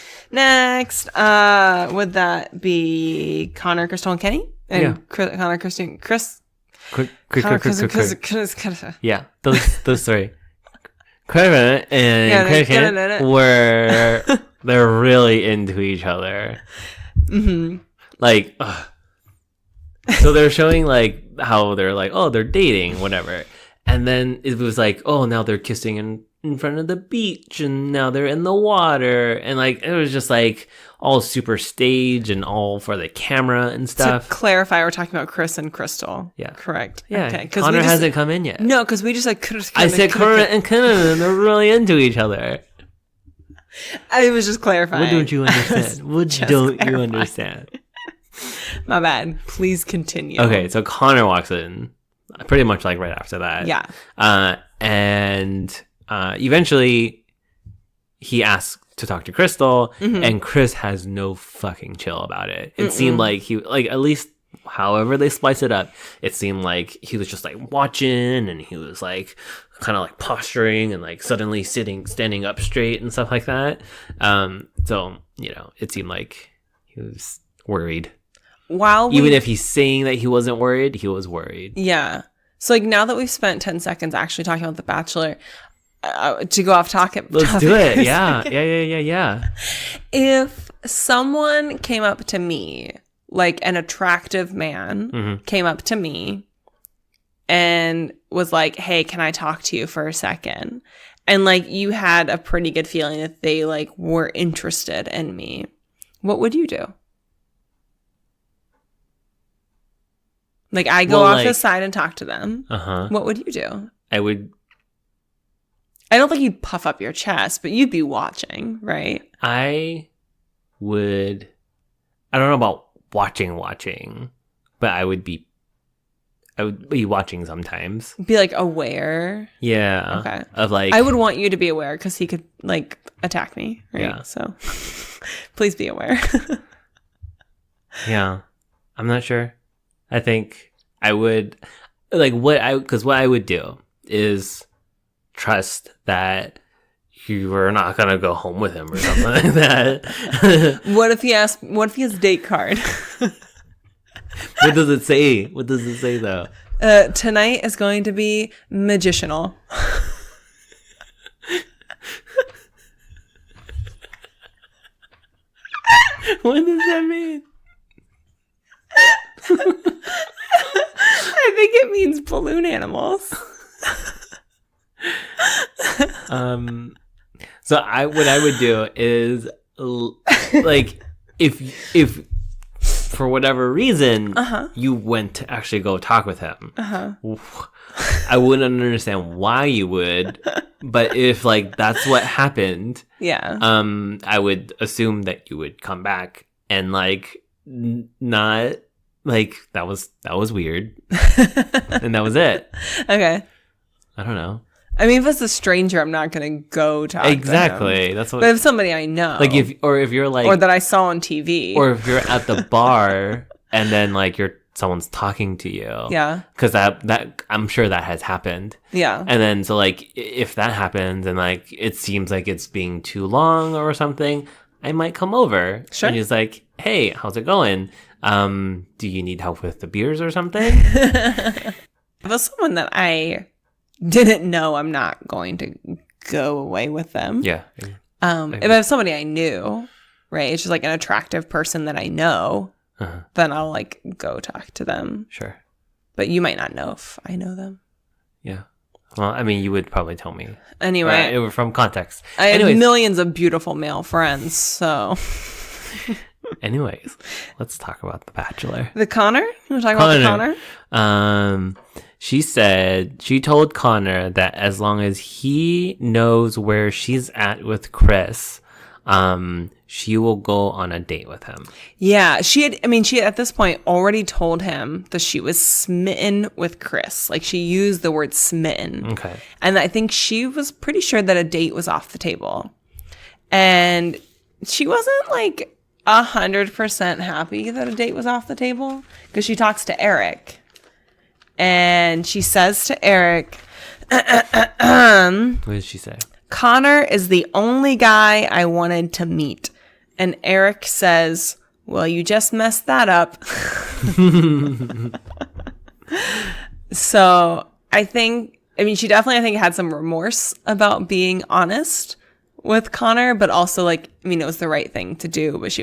that be Connor, Crystal, and Kenny? And yeah. Connor, Kristen, Chris. Quick. Yeah, those three. Kevin and Christian were they're really into each other. Mm-hmm. Like, so they're showing like how they're like, oh, they're dating, whatever, and then it was like, oh, now they're kissing in front of the beach, and now they're in the water, and like it was just like all super staged and all for the camera and stuff. To clarify, we're talking about Chris and Crystal. Yeah, correct. Yeah, okay. Connor hasn't come in yet. No, because we just like I said Connor and Connor, and they're really into each other. I was just clarifying. What don't you understand? What don't you understand? My bad. Please continue. Okay, so Connor walks in pretty much like right after that. Yeah. And eventually he asks to talk to Crystal, and Chris has no fucking chill about it. It seemed like he, like, at least however they splice it up, it seemed like he was just like watching, and he was like kind of like posturing and like suddenly standing up straight and stuff like that. So, you know, it seemed like he was worried. Even if he's saying that he wasn't worried, he was worried. Yeah. So, like, now that we've spent 10 seconds actually talking about The Bachelor, to go off topic. Let's do it. Yeah. If someone came up to me, like an attractive man came up to me and was like, hey, can I talk to you for a second? And like you had a pretty good feeling that they like were interested in me, what would you do? Like I go off the side and talk to them. What would you do? I don't think you'd puff up your chest, but you'd be watching, right? I don't know about watching, but I would be watching sometimes. Be like aware. Yeah. Okay. Of like, I would want you to be aware because he could like attack me, right? Yeah. So please be aware. Yeah. I'm not sure. I think I would because what I would do is trust that you were not gonna go home with him or something like that. What if he has date card? What does it say? What does it say though? Tonight is going to be magicianal. What does that mean? I think it means balloon animals. So what I would do is like if for whatever reason you went to actually go talk with him, I wouldn't understand why you would, but if like that's what happened, I would assume that you would come back and like not like that was weird, and that was it. Okay. I don't know. I mean, if it's a stranger, I'm not going to go talk to him. That's what. But if somebody I know, like if you're like, or that I saw on TV, or if you're at the bar and then like someone's talking to you, because that I'm sure that has happened, and then so like if that happens and like it seems like it's being too long or something, I might come over. Sure. And he's like, hey, how's it going? Do you need help with the beers or something? If it's someone that I didn't know, I'm not going to go away with them. Yeah. If I have somebody I knew, right, it's just like an attractive person that I know, then I'll like go talk to them. Sure. But you might not know if I know them. Yeah. Well, I mean, you would probably tell me. Anyway. From context. I have millions of beautiful male friends, so. Anyways, let's talk about The Bachelor. The Connor? You want to talk about the Connor? She told Connor that as long as he knows where she's at with Chris, she will go on a date with him. Yeah, she had at this point already told him that she was smitten with Chris. Like she used the word smitten. Okay. And I think she was pretty sure that a date was off the table. And she wasn't like 100% happy that a date was off the table because she talks to Eric. And she says to Eric, what did she say? Connor is the only guy I wanted to meet. And Eric says, well, you just messed that up. So she definitely, I think, had some remorse about being honest with Connor, but also like, it was the right thing to do. But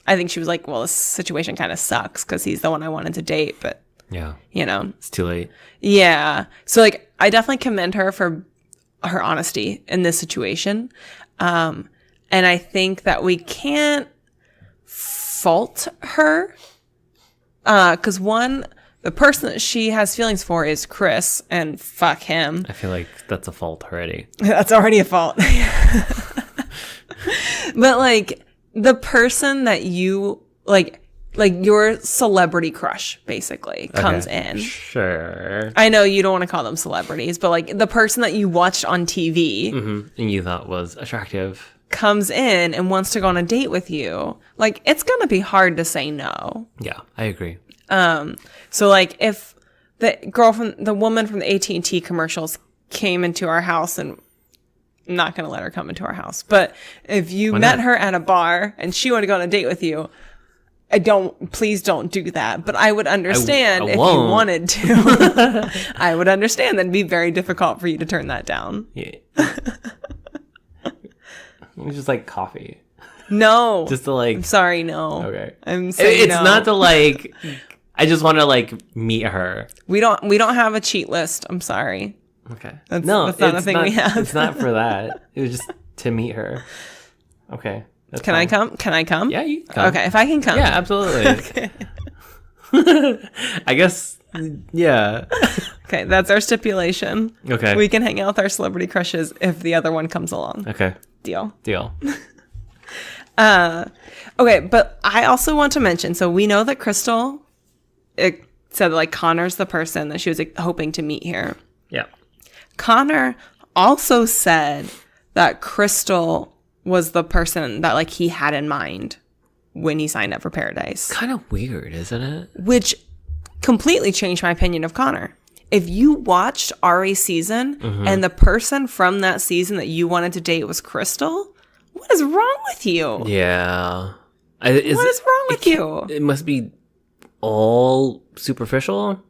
I think she was like, well, this situation kind of sucks because he's the one I wanted to date, but yeah, it's too late. Yeah. So like, I definitely commend her for her honesty in this situation. And I think that we can't fault her. 'Cause the person that she has feelings for is Chris, and fuck him. I feel like that's a fault already. That's already a fault. But like the person that you like, like your celebrity crush basically comes in. Sure. I know you don't want to call them celebrities, but like the person that you watched on TV and you thought was attractive comes in and wants to go on a date with you. Like, it's going to be hard to say no. Yeah, I agree. So like if the woman from the AT&T commercials came into our house, and I'm not going to let her come into our house, but if you met her at a bar and she wanted to go on a date with you, please don't do that. But I would understand if you wanted to. I would understand that'd be very difficult for you to turn that down. Yeah. It's just like coffee. No. Just to like. I'm sorry, no. Okay. I'm saying it's not to like. I just want to like meet her. We don't have a cheat list. I'm sorry. Okay. That's not a thing we have. It's not for that. It was just to meet her. Okay. Can I come? Can I come? Yeah, you can come. Okay, if I can come. Yeah, absolutely. Okay. I guess, yeah. Okay, that's our stipulation. Okay. We can hang out with our celebrity crushes if the other one comes along. Okay. Deal. Okay, but I also want to mention, so we know that Crystal said that, like, Connor's the person that she was hoping to meet here. Yeah. Connor also said that Crystal was the person that, like, he had in mind when he signed up for Paradise. Kind of weird, isn't it? Which completely changed my opinion of Connor. If you watched Ari's season and the person from that season that you wanted to date was Crystal, what is wrong with you? Yeah. What is wrong with you? It must be all superficial.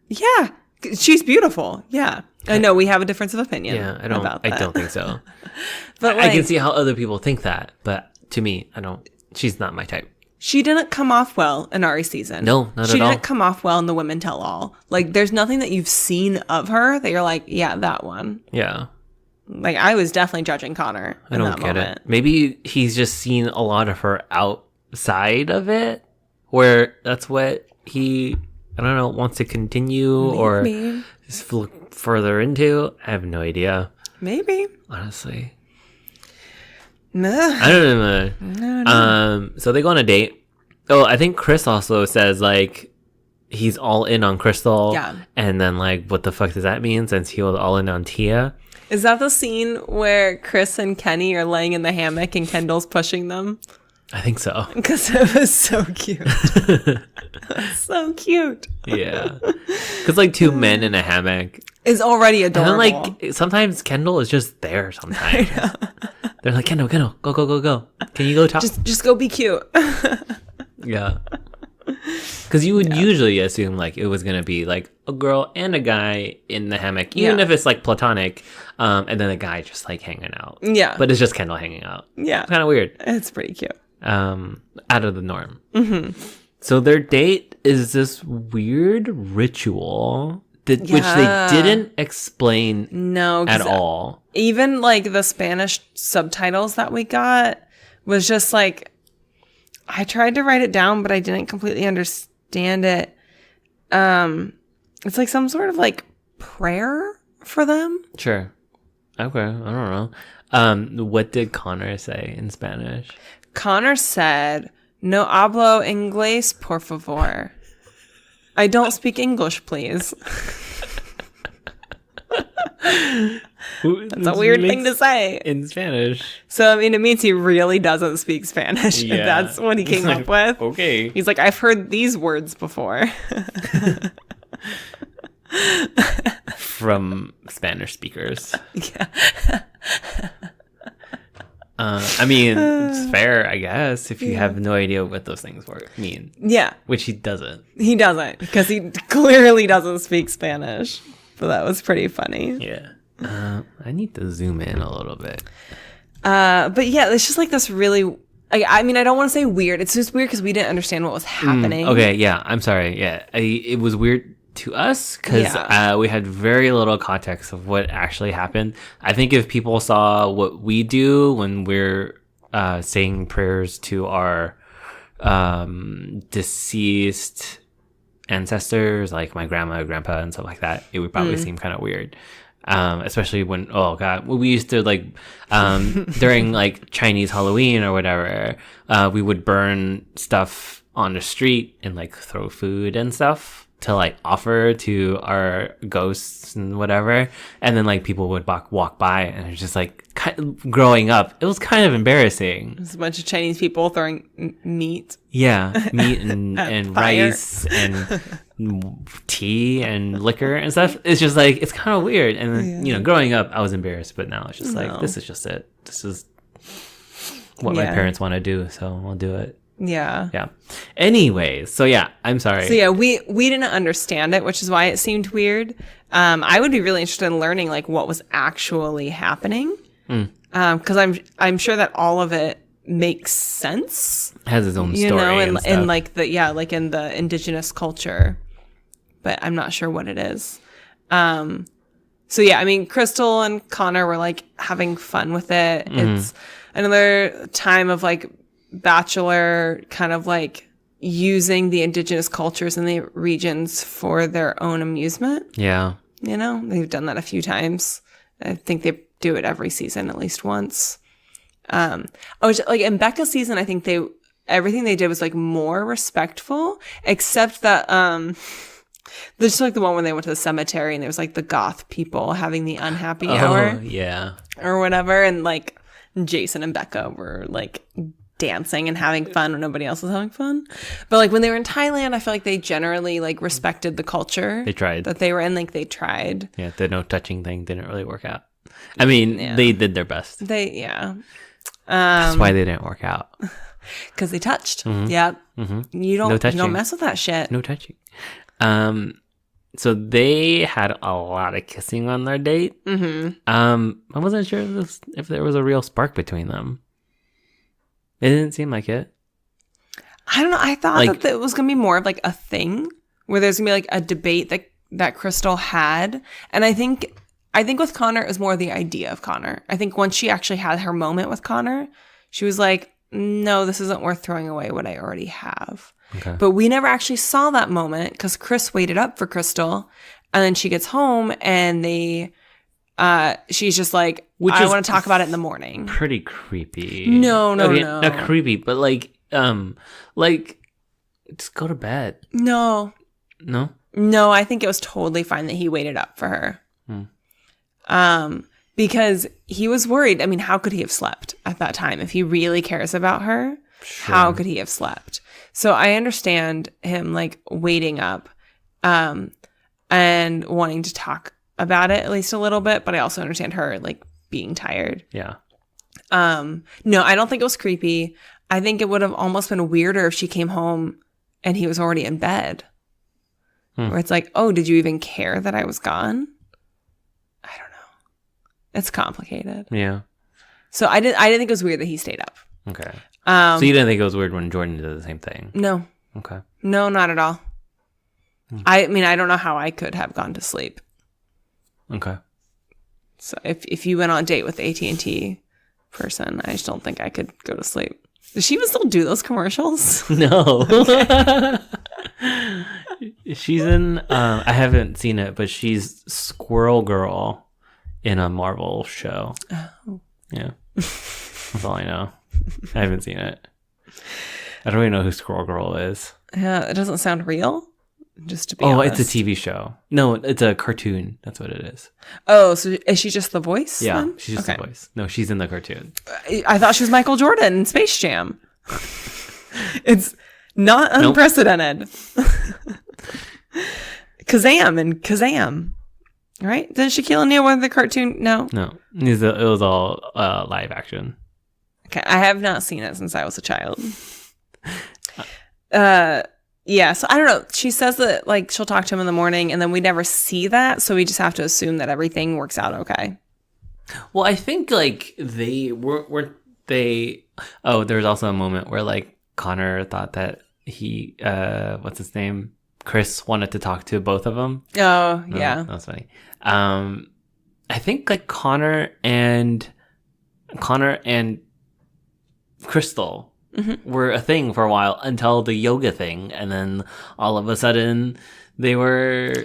Yeah. She's beautiful. Yeah. I know we have a difference of opinion. Yeah, I don't think so. But I can see how other people think that, but to me, she's not my type. She didn't come off well in Ari's season. No, not at all. She didn't come off well in the Women Tell All. Like, there's nothing that you've seen of her that you're like, yeah, that one. Yeah. Like, I was definitely judging Connor in that moment. It. Maybe he's just seen a lot of her outside of it, where that's what he, I don't know, wants to continue or just look further into. I have no idea. Maybe. Honestly. Nah. I don't know. So they go on a date. Oh, I think Chris also says, like, he's all in on Crystal. Yeah. And then, like, what the fuck does that mean since he was all in on Tia? Is that the scene where Chris and Kenny are laying in the hammock and Kendall's pushing them? I think so. Because it was so cute. So cute. Yeah. Because, like, two men in a hammock is already adorable. And then, like, sometimes Kendall is just there sometimes. They're like, Kendall, go. Can you go talk? Just go be cute. Yeah. Because you would usually assume, like, it was going to be, like, a girl and a guy in the hammock, even if it's, like, platonic, and then a guy just, like, hanging out. Yeah. But it's just Kendall hanging out. Yeah. It's kind of weird. It's pretty cute. Out of the norm. Mm-hmm. So their date is this weird ritual which they didn't explain at all. Even, like, the Spanish subtitles that we got was just, like, I tried to write it down, but I didn't completely understand it. It's like some sort of, like, prayer for them. Sure. Okay. I don't know. What did Connor say in Spanish? Connor said, "No hablo inglés, por favor." I don't speak English, please. That's a weird thing to say. In Spanish. So, I mean, it means he really doesn't speak Spanish. Yeah. If that's what he came up with. Okay. He's like, I've heard these words before. From Spanish speakers. Yeah. I mean, it's fair, I guess, if you have no idea what those things mean. Yeah. Which he doesn't. He doesn't, because he clearly doesn't speak Spanish. But that was pretty funny. Yeah. I need to zoom in a little bit. But yeah, it's just like this really... I mean, I don't want to say weird. It's just weird because we didn't understand what was happening. Okay, yeah. I'm sorry. Yeah. It was weird to us because we had very little context of what actually happened. I think if people saw what we do when we're saying prayers to our deceased ancestors, like my grandma, grandpa, and stuff like that, it would probably seem kind of weird. Especially when, we used to, like, during, like, Chinese Halloween or whatever, we would burn stuff on the street and like throw food and stuff to like offer to our ghosts and whatever, and then like people would walk by, and it's just like growing up, it was kind of embarrassing. There's a bunch of Chinese people throwing meat. Yeah, meat and rice and tea and liquor and stuff. It's just like, it's kind of weird. And then, you know, growing up, I was embarrassed, but now it's just like, this is just it. This is what my parents want to do, so I'll do it. Yeah. Yeah. Anyways, so yeah, I'm sorry. So yeah, we didn't understand it, which is why it seemed weird. I would be really interested in learning like what was actually happening. Because I'm sure that all of it makes sense. It has its own story, you know, and in like like in the indigenous culture, but I'm not sure what it is. So yeah, I mean, Crystal and Connor were like having fun with it. It's another time of like Bachelor kind of like using the indigenous cultures in the regions for their own amusement. Yeah. You know, they've done that a few times. I think they do it every season at least once. Like in Becca's season, I think everything they did was like more respectful, except that there's like the one when they went to the cemetery and there was like the goth people having the unhappy hour. Yeah. Or whatever. And like Jason and Becca were like dancing and having fun when nobody else was having fun. But like when they were in Thailand, I feel like they generally like respected the culture. They tried. That they were in, like they tried. Yeah, the no touching thing didn't really work out. I mean, they did their best. That's why they didn't work out. Because they touched. Yep. You don't mess with that shit. No touching. So they had a lot of kissing on their date. I wasn't sure if there was a real spark between them. It didn't seem like it. I don't know. I thought like, that it was going to be more of like a thing where there's going to be like a debate that Crystal had. And I think with Connor, it was more the idea of Connor. I think once she actually had her moment with Connor, she was like, no, this isn't worth throwing away what I already have. Okay. But we never actually saw that moment because Chris waited up for Crystal. And then she gets home and she's just like, I want to talk about it in the morning. Pretty creepy. No. Not creepy, but like, just go to bed. No, I think it was totally fine that he waited up for her. Because he was worried. I mean, how could he have slept at that time? If he really cares about her, how could he have slept? So I understand him like waiting up, and wanting to talk about it at least a little bit, but I also understand her like being tired. Yeah. No, I don't think it was creepy. I think it would have almost been weirder if she came home and he was already in bed. Where it's like, oh, did you even care that I was gone? I don't know. It's complicated. Yeah. So I didn't think it was weird that he stayed up. Okay. So you didn't think it was weird when Jordan did the same thing? No. Okay. No, not at all. I mean, I don't know how I could have gone to sleep. Okay. So if you went on a date with the AT&T person, I just don't think I could go to sleep. Does she even still do those commercials? No. She's in, I haven't seen it, but she's Squirrel Girl in a Marvel show. Oh. Yeah. That's all I know. I haven't seen it. I don't even know who Squirrel Girl is. Yeah, it doesn't sound real. Just to be honest. It's a TV show. No, it's a cartoon. That's what it is. Oh, so is she just the voice? Yeah, then? she's just the voice. No, she's in the cartoon. I thought she was Michael Jordan in Space Jam. It's not unprecedented. Kazam and Kazam. Right? Didn't Shaquille O'Neal win the cartoon? No. It was all live action. Okay, I have not seen it since I was a child. Yeah, so I don't know. She says that like she'll talk to him in the morning, and then we never see that, so we just have to assume that everything works out okay. Well, I think like there was also a moment where like Connor thought that he what's his name? Chris wanted to talk to both of them. Oh, yeah. That's funny. I think like Connor and Crystal were a thing for a while until the yoga thing, and then all of a sudden her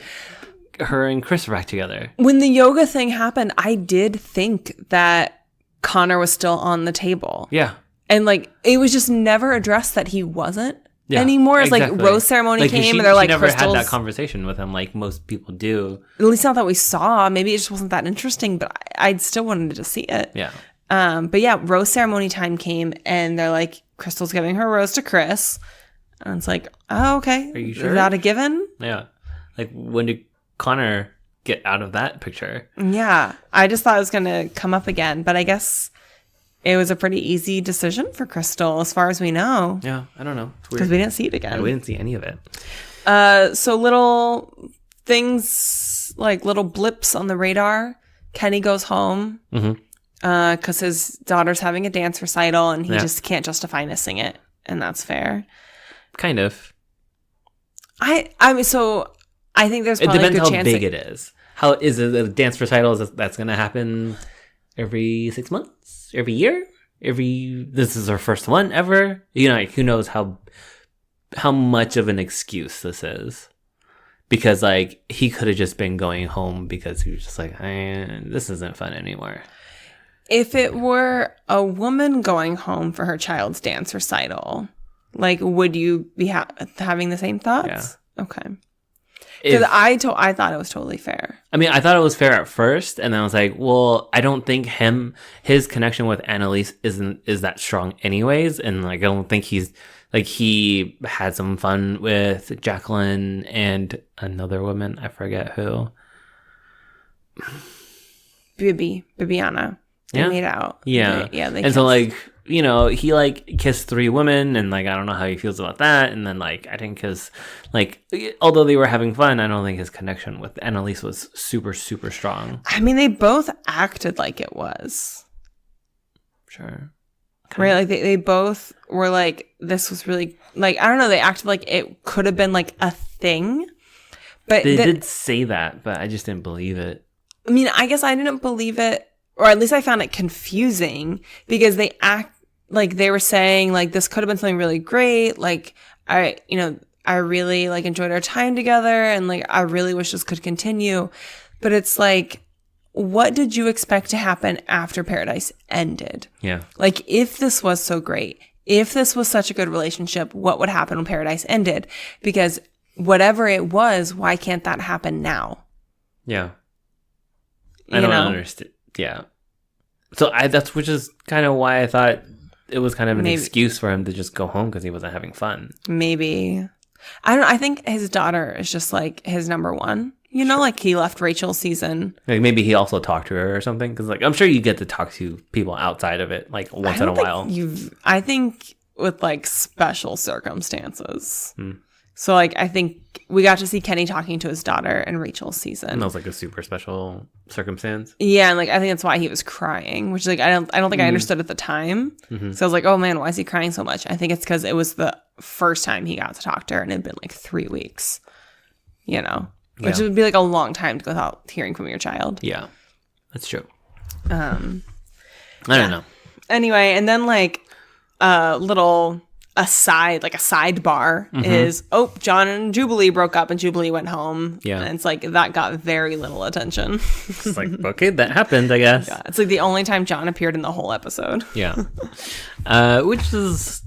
and Chris were back together. When the yoga thing happened, I did think that Connor was still on the table. Yeah. And like it was just never addressed that he wasn't. anymore. It's like rose ceremony came and they're like, never crystals. had that conversation with him like most people do. At least not that we saw. Maybe it just wasn't that interesting, but I still wanted to see it. Yeah. But yeah, rose ceremony time came and they're like, Crystal's giving her rose to Chris. And it's like, oh, okay. Are you sure? Is that a given? Yeah. Like, when did Connor get out of that picture? Yeah. I just thought it was going to come up again, but I guess it was a pretty easy decision for Crystal as far as we know. Yeah, I don't know. Because we didn't see it again. Yeah, we didn't see any of it. So little things, like little blips on the radar. Kenny goes home because his daughter's having a dance recital and he just can't justify missing it. And that's fair. Kind of. I mean, so I think there's probably it depends a good how chance big it is. How is it a dance recital? That's going to happen every 6 months, every year, this is our first one ever. You know, like, who knows how much of an excuse this is? Because like he could have just been going home because he was just like, this isn't fun anymore. If it were a woman going home for her child's dance recital, like, would you be having the same thoughts? Yeah. Okay. Because I thought it was totally fair. I mean, I thought it was fair at first, and then I was like, well, I don't think his connection with Annalise is that strong anyways, and like I don't think he had some fun with Jacqueline and another woman, I forget who. Bibiana. They made out. Yeah. They and kissed. So like, you know, he like kissed 3 women and like I don't know how he feels about that. And then like I think his like although they were having fun, I don't think his connection with Annalise was super, super strong. I mean, they both acted like it was. Sure. Okay. Right? Like they both were like, this was really like, I don't know, they acted like it could have been like a thing. But they did say that, but I just didn't believe it. I mean, I guess I didn't believe it. Or at least I found it confusing because they act like they were saying like this could have been something really great. Like I really like enjoyed our time together and like I really wish this could continue. But it's like, what did you expect to happen after Paradise ended? Yeah. Like if this was so great, if this was such a good relationship, what would happen when Paradise ended? Because whatever it was, why can't that happen now? Yeah. I don't understand. Yeah. So which is kind of why I thought it was kind of an excuse for him to just go home because he wasn't having fun. Maybe. I don't know. I think his daughter is just like his number one. You know, like he left Rachel's season. Like maybe he also talked to her or something. Because like I'm sure you get to talk to people outside of it like once in a while. I think with like special circumstances. So like I think we got to see Kenny talking to his daughter in Rachel's season. And that was like a super special circumstance. Yeah, and like I think that's why he was crying, which like I don't think I understood at the time. So I was like, oh man, why is he crying so much? I think it's because it was the first time he got to talk to her, and it had been like 3 weeks. You know, which would be like a long time to go without hearing from your child. Yeah, that's true. I don't know. Anyway, and then like a sidebar is, John and Jubilee broke up and Jubilee went home. Yeah. And it's like, that got very little attention. It's like, okay, that happened, I guess. Yeah, it's like the only time John appeared in the whole episode. Yeah. Which is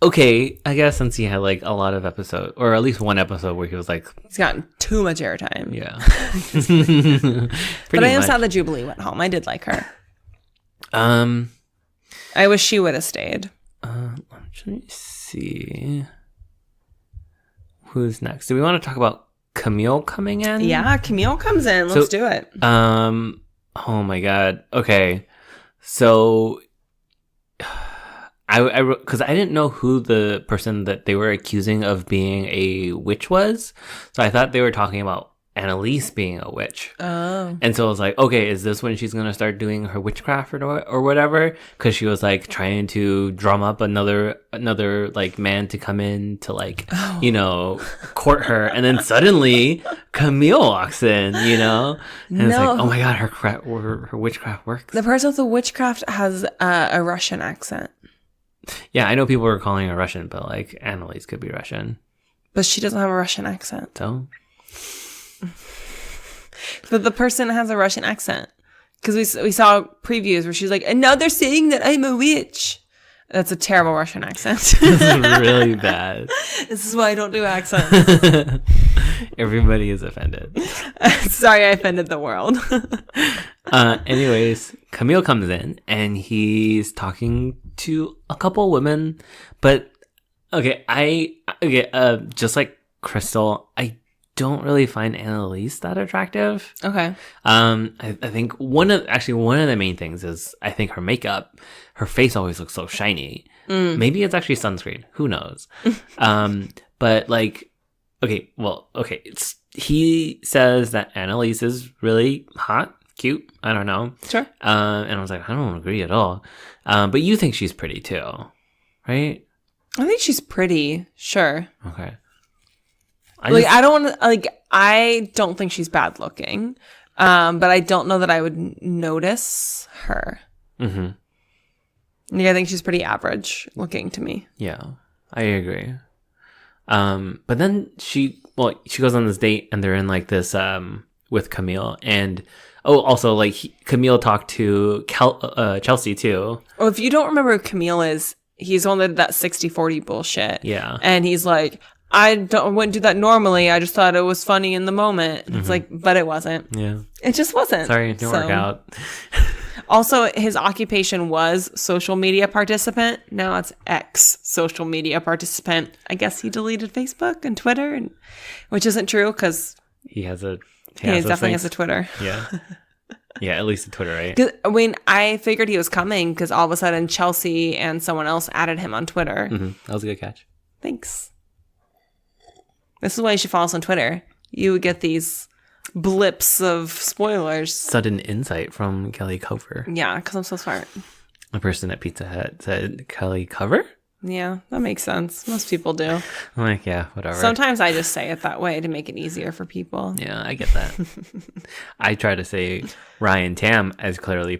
okay, I guess, since he had like a lot of episodes, or at least one episode where he was like... He's gotten too much airtime. Yeah. But I am sad that Jubilee went home. I did like her. I wish she would have stayed. Let me see. Who's next? Do we want to talk about Camille coming in? Yeah, Camille comes in. Let's do it. Oh my god. Okay. So I because I didn't know who the person that they were accusing of being a witch was. So I thought they were talking about Annalise being a witch. Oh. And so I was like, okay, is this when she's going to start doing her witchcraft or whatever? Because she was like trying to drum up another like man to come in to like, court her. And then suddenly Camille walks in, And it's like, oh my God, her witchcraft works. The person with the witchcraft has a Russian accent. Yeah, I know people are calling her Russian, but like Annalise could be Russian. But she doesn't have a Russian accent. So? But the person has a Russian accent because we saw previews where she's like, and now they're saying that I'm a witch. That's a terrible Russian accent. This is really bad. This is why I don't do accents. Everybody is offended. Sorry, I offended the world. Anyways, Camille comes in and he's talking to a couple women, but just like Crystal, I don't really find Annalise that attractive. Okay. I think one of the main things is I think her makeup, her face always looks so shiny. Maybe it's actually sunscreen. Who knows? But like, he says that Annalise is really hot, cute. I don't know. Sure. And I was like, I don't agree at all. But you think she's pretty too, right? I think she's pretty. Sure. Okay. I don't think she's bad looking, but I don't know that I would notice her. Mm-hmm. Yeah, I think she's pretty average looking to me. Yeah, I agree. But then she goes on this date and they're in like this with Camille and also like Camille talked to Chelsea too. Well, if you don't remember who Camille is, he's on that 60-40 bullshit. Yeah, and he's like, I wouldn't do that normally. I just thought it was funny in the moment. And it's like, but it wasn't. Yeah, it just wasn't. Sorry, it didn't work out. Also, his occupation was social media participant. Now it's ex-social media participant. I guess he deleted Facebook and Twitter, which isn't true because he definitely has a Twitter. Yeah. Yeah, at least a Twitter, right? I mean, I figured he was coming because all of a sudden Chelsea and someone else added him on Twitter. Mm-hmm. That was a good catch. Thanks. This is why you should follow us on Twitter. You would get these blips of spoilers. Sudden insight from Kelly Cover. Yeah, because I'm so smart. The person at Pizza Hut said Kelly Cover? Yeah, that makes sense. Most people do. I'm like, yeah, whatever. Sometimes I just say it that way to make it easier for people. Yeah, I get that. I try to say Ryan Tam as clearly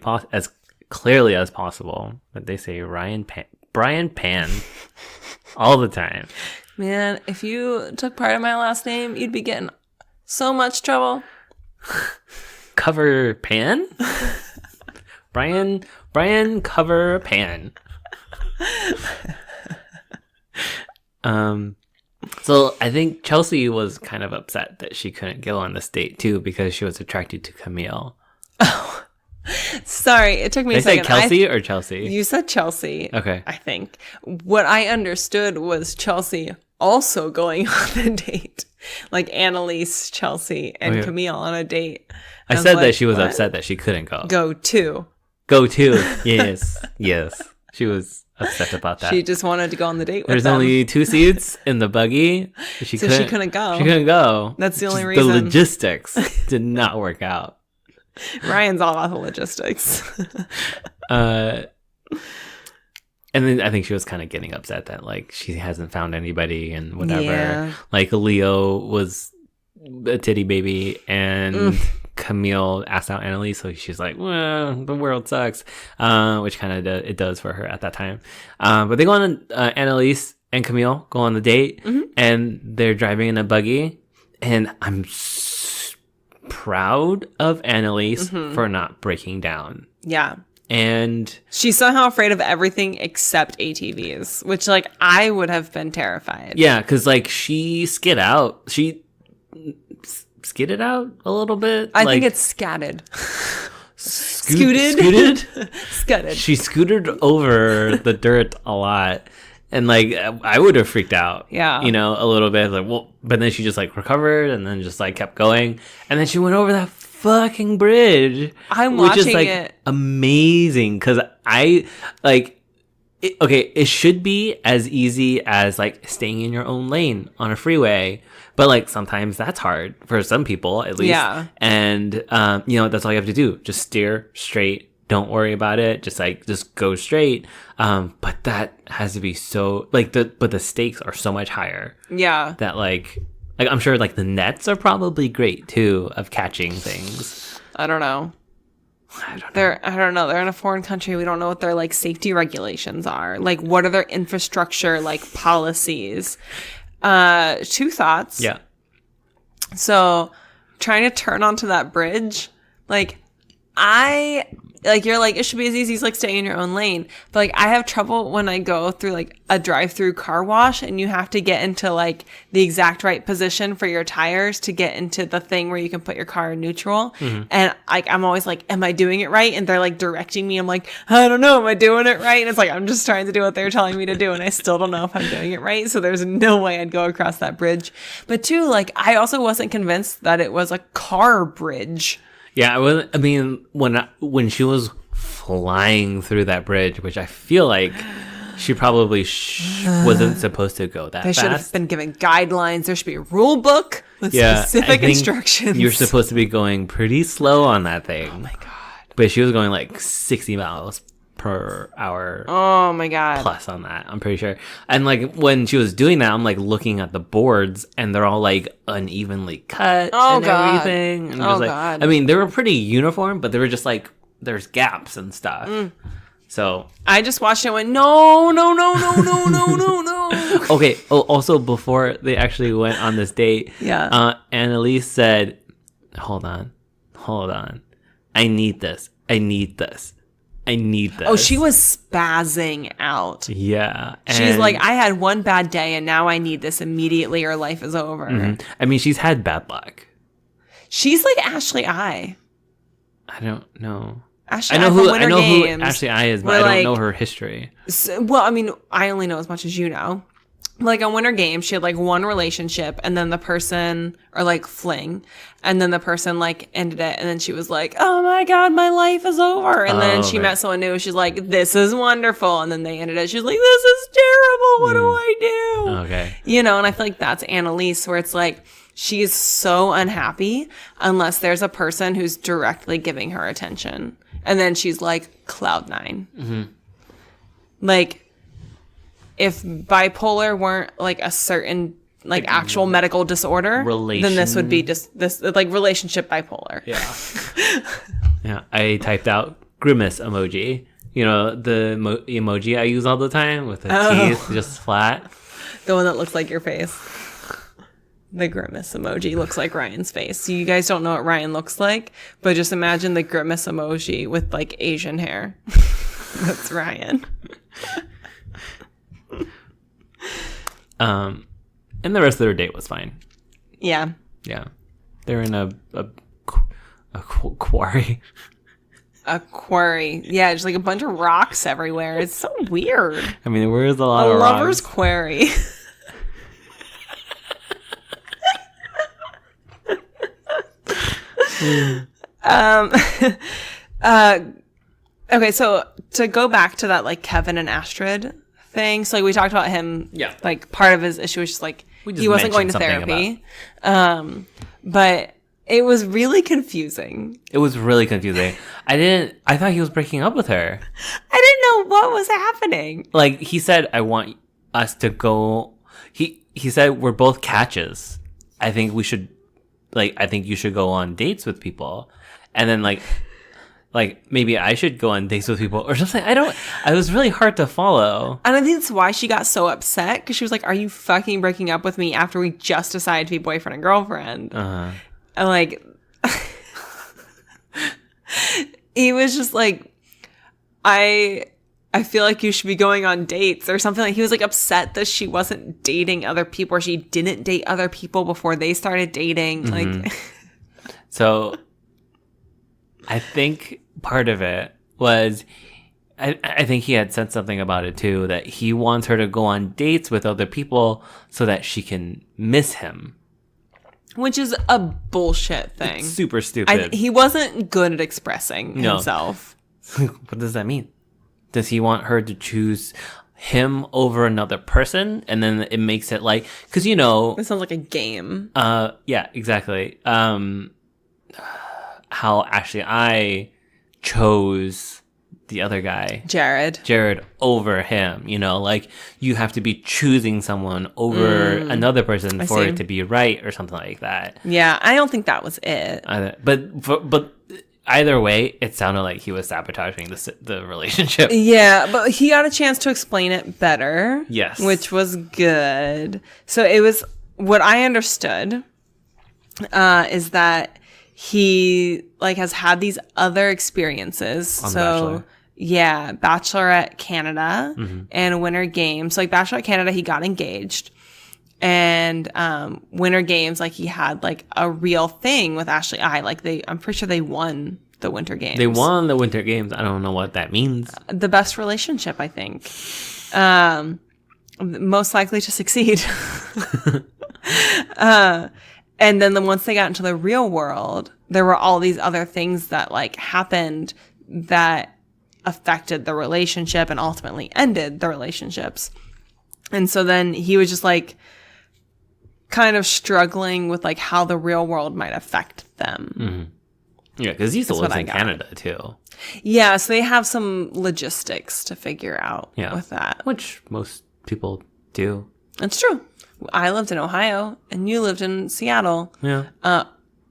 as possible, but they say Brian Pan all the time. Man, if you took part of my last name, you'd be getting so much trouble. Cover-Pan? Brian Cover-Pan. So I think Chelsea was kind of upset that she couldn't go on this date too because she was attracted to Camille. Oh, sorry, it took me a second. Did I say Kelsey or Chelsea? You said Chelsea. Okay. I think what I understood was Chelsea also going on a date, like Annalise, Chelsea, and Camille on a date. I said that she was upset that she couldn't go. Go to. Yes. She was upset about that. She just wanted to go on the date with There's them. only 2 seats in the buggy. She couldn't go. She couldn't go. That's the only reason. The logistics did not work out. Ryan's all about the logistics. And then I think she was kind of getting upset that like she hasn't found anybody and whatever. Yeah. Like Leo was a titty baby and Camille asked out Annalise, so she's like, well, the world sucks, which kind of it does for her at that time. But they go on, Annalise and Camille go on the date, and they're driving in a buggy, and I'm proud of Annalise for not breaking down. Yeah. And she's somehow afraid of everything except ATVs, which like I would have been terrified. Yeah, because like she skid out. She skidded out a little bit. I think it's scatted. Scooted? Scudded. She scooted over the dirt a lot. And like I would have freaked out. Yeah. You know, a little bit. Like, well, but then she just like recovered and then just like kept going. And then she went over that fucking bridge. I'm watching which is like it. Amazing because I like it should be as easy as like staying in your own lane on a freeway, but like sometimes that's hard for some people at least. Yeah. And you know, that's all you have to do, just steer straight, don't worry about it, just go straight. But that has to be so like the stakes are so much higher. Yeah. That like I'm sure like the nets are probably great too of catching things. I don't know. I don't know. They're in a foreign country. We don't know what their like safety regulations are. Like, what are their infrastructure like policies? 2 thoughts. Yeah. So, trying to turn onto that bridge, like, you're like, it should be as easy as like stay in your own lane. But like, I have trouble when I go through like a drive-through car wash and you have to get into like the exact right position for your tires to get into the thing where you can put your car in neutral. Mm-hmm. And like, I'm always like, am I doing it right? And they're like directing me. I'm like, I don't know. Am I doing it right? And it's like, I'm just trying to do what they're telling me to do. And I still don't know if I'm doing it right. So there's no way I'd go across that bridge. But two, like, I also wasn't convinced that it was a car bridge. Yeah, I mean, when she was flying through that bridge, which I feel like she probably wasn't supposed to go that fast. They should have been given guidelines. There should be a rule book with specific instructions. You're supposed to be going pretty slow on that thing. Oh my god! But she was going like 60 miles per hour. Oh my god! Plus on that, I'm pretty sure. And like when she was doing that, I'm like looking at the boards, and they're all like unevenly cut and everything. And god! I mean, they were pretty uniform, but they were just like there's gaps and stuff. So I just watched it and went, no. Okay. Oh, also before they actually went on this date, Annalise said, hold on. I need this. Oh, she was spazzing out. Yeah. She's like, I had one bad day and now I need this immediately or life is over. Mm-hmm. I mean, she's had bad luck. She's like Ashley I. I don't know. I know who Ashley I is, but I don't know her history. Well, I mean, I only know as much as you know. Like on Winter Games, she had like one relationship and then the person, or like fling, and then the person like ended it and then she was like, oh my god, my life is over. And then she met someone new. She's like, this is wonderful. And then they ended it. She's like, this is terrible. What do I do? Okay. You know, and I feel like that's Annalise, where it's like, she is so unhappy unless there's a person who's directly giving her attention. And then she's like cloud nine. Mm-hmm. Like, if bipolar weren't like a certain like actual medical disorder, then this would be just this like relationship bipolar. Yeah. Yeah. I typed out grimace emoji. You know, the emoji I use all the time with the teeth just flat. The one that looks like your face. The grimace emoji looks like Ryan's face. So you guys don't know what Ryan looks like, but just imagine the grimace emoji with like Asian hair. That's Ryan. And the rest of their date was fine. Yeah. Yeah. They're in a quarry. A quarry. Yeah, just like a bunch of rocks everywhere. It's so weird. I mean, there is a lot of rocks. A lover's rocks. Quarry. Okay, so to go back to that like Kevin and Astrid thing, so like we talked about him, like part of his issue was just like he wasn't going to therapy, but it was really confusing. I thought he was breaking up with her. I didn't know what was happening. Like he said, I want us to go. He said we're both catches. I think you should go on dates with people. And then like maybe I should go on dates with people or something. It was really hard to follow. And I think that's why she got so upset, because she was like, are you fucking breaking up with me after we just decided to be boyfriend and girlfriend? Uh-huh. And like, he was just like, I feel like you should be going on dates or something. Like he was like upset that she wasn't dating other people, or she didn't date other people before they started dating. Mm-hmm. Like, so I think part of it was, I think he had said something about it too, that he wants her to go on dates with other people so that she can miss him. Which is a bullshit thing. It's super stupid. He wasn't good at expressing himself. What does that mean? Does he want her to choose him over another person? And then it makes it like, because you know, it sounds like a game. Yeah, exactly. How actually I chose the other guy, Jared over him. You know, like you have to be choosing someone over another person for it to be right or something like that. Yeah, I don't think that was it. But either way, it sounded like he was sabotaging the relationship. Yeah, but he got a chance to explain it better. Yes, which was good. So it was what I understood is that he like has had these other experiences. On so Bachelor. yeah, Bachelorette Canada and Winter Games. So, like Bachelorette Canada, he got engaged. And Winter Games, like he had like a real thing with Ashley I. Like I'm pretty sure they won the Winter Games. They won the Winter Games. I don't know what that means. The best relationship, I think. Most likely to succeed. And then once they got into the real world, there were all these other things that like happened that affected the relationship and ultimately ended the relationships. And so then he was just like kind of struggling with like how the real world might affect them. Mm-hmm. Yeah, because he still lives in Canada too. Yeah, so they have some logistics to figure out with that. Which most people do. It's true. I lived in Ohio and you lived in Seattle. Yeah.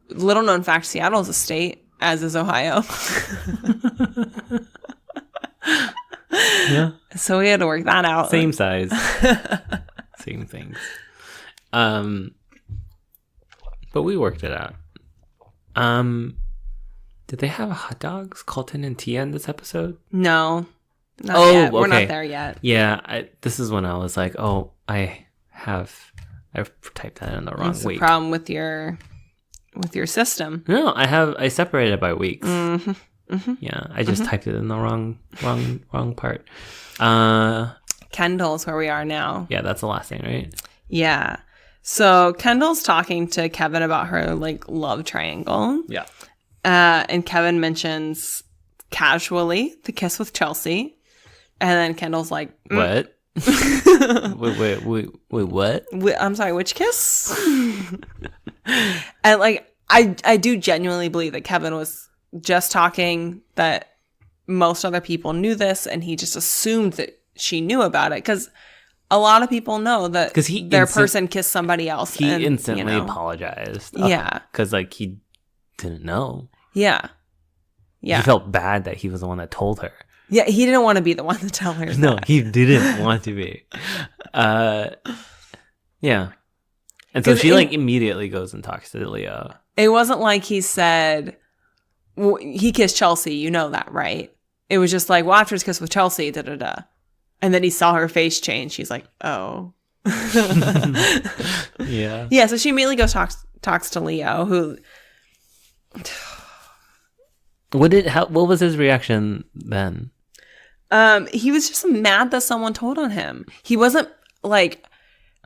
Little known fact, Seattle is a state, as is Ohio. Yeah. So we had to work that out. Same size. Same things. But we worked it out. Did they have hot dogs, Colton and Tia in this episode? No. Not yet. We're okay. not there yet. Yeah. This is when I was like, oh, I've typed that in the wrong That's week. The problem with your system. No, I separated it by weeks. Mm-hmm. Mm-hmm. Yeah, I just typed it in the wrong part. Kendall's where we are now. Yeah, that's the last thing, right? Yeah. So Kendall's talking to Kevin about her like love triangle. Yeah. And Kevin mentions casually the kiss with Chelsea, and then Kendall's like, "What? wait, what? I'm sorry, which kiss?" And like, I do genuinely believe that Kevin was just talking, that most other people knew this, and he just assumed that she knew about it, because a lot of people know that their person kissed somebody else. He instantly apologized. Yeah. Because like he didn't know. Yeah. Yeah. He felt bad that he was the one that told her. Yeah, he didn't want to be the one to tell her. No, he didn't want to be. Yeah. And so she like immediately goes and talks to Leo. It wasn't like he said, well, he kissed Chelsea, you know that, right? It was just like, well, after his kiss with Chelsea, da-da-da. And then he saw her face change. She's like, oh. Yeah. Yeah, so she immediately goes talks to Leo, who... What was his reaction then? He was just mad that someone told on him. He wasn't like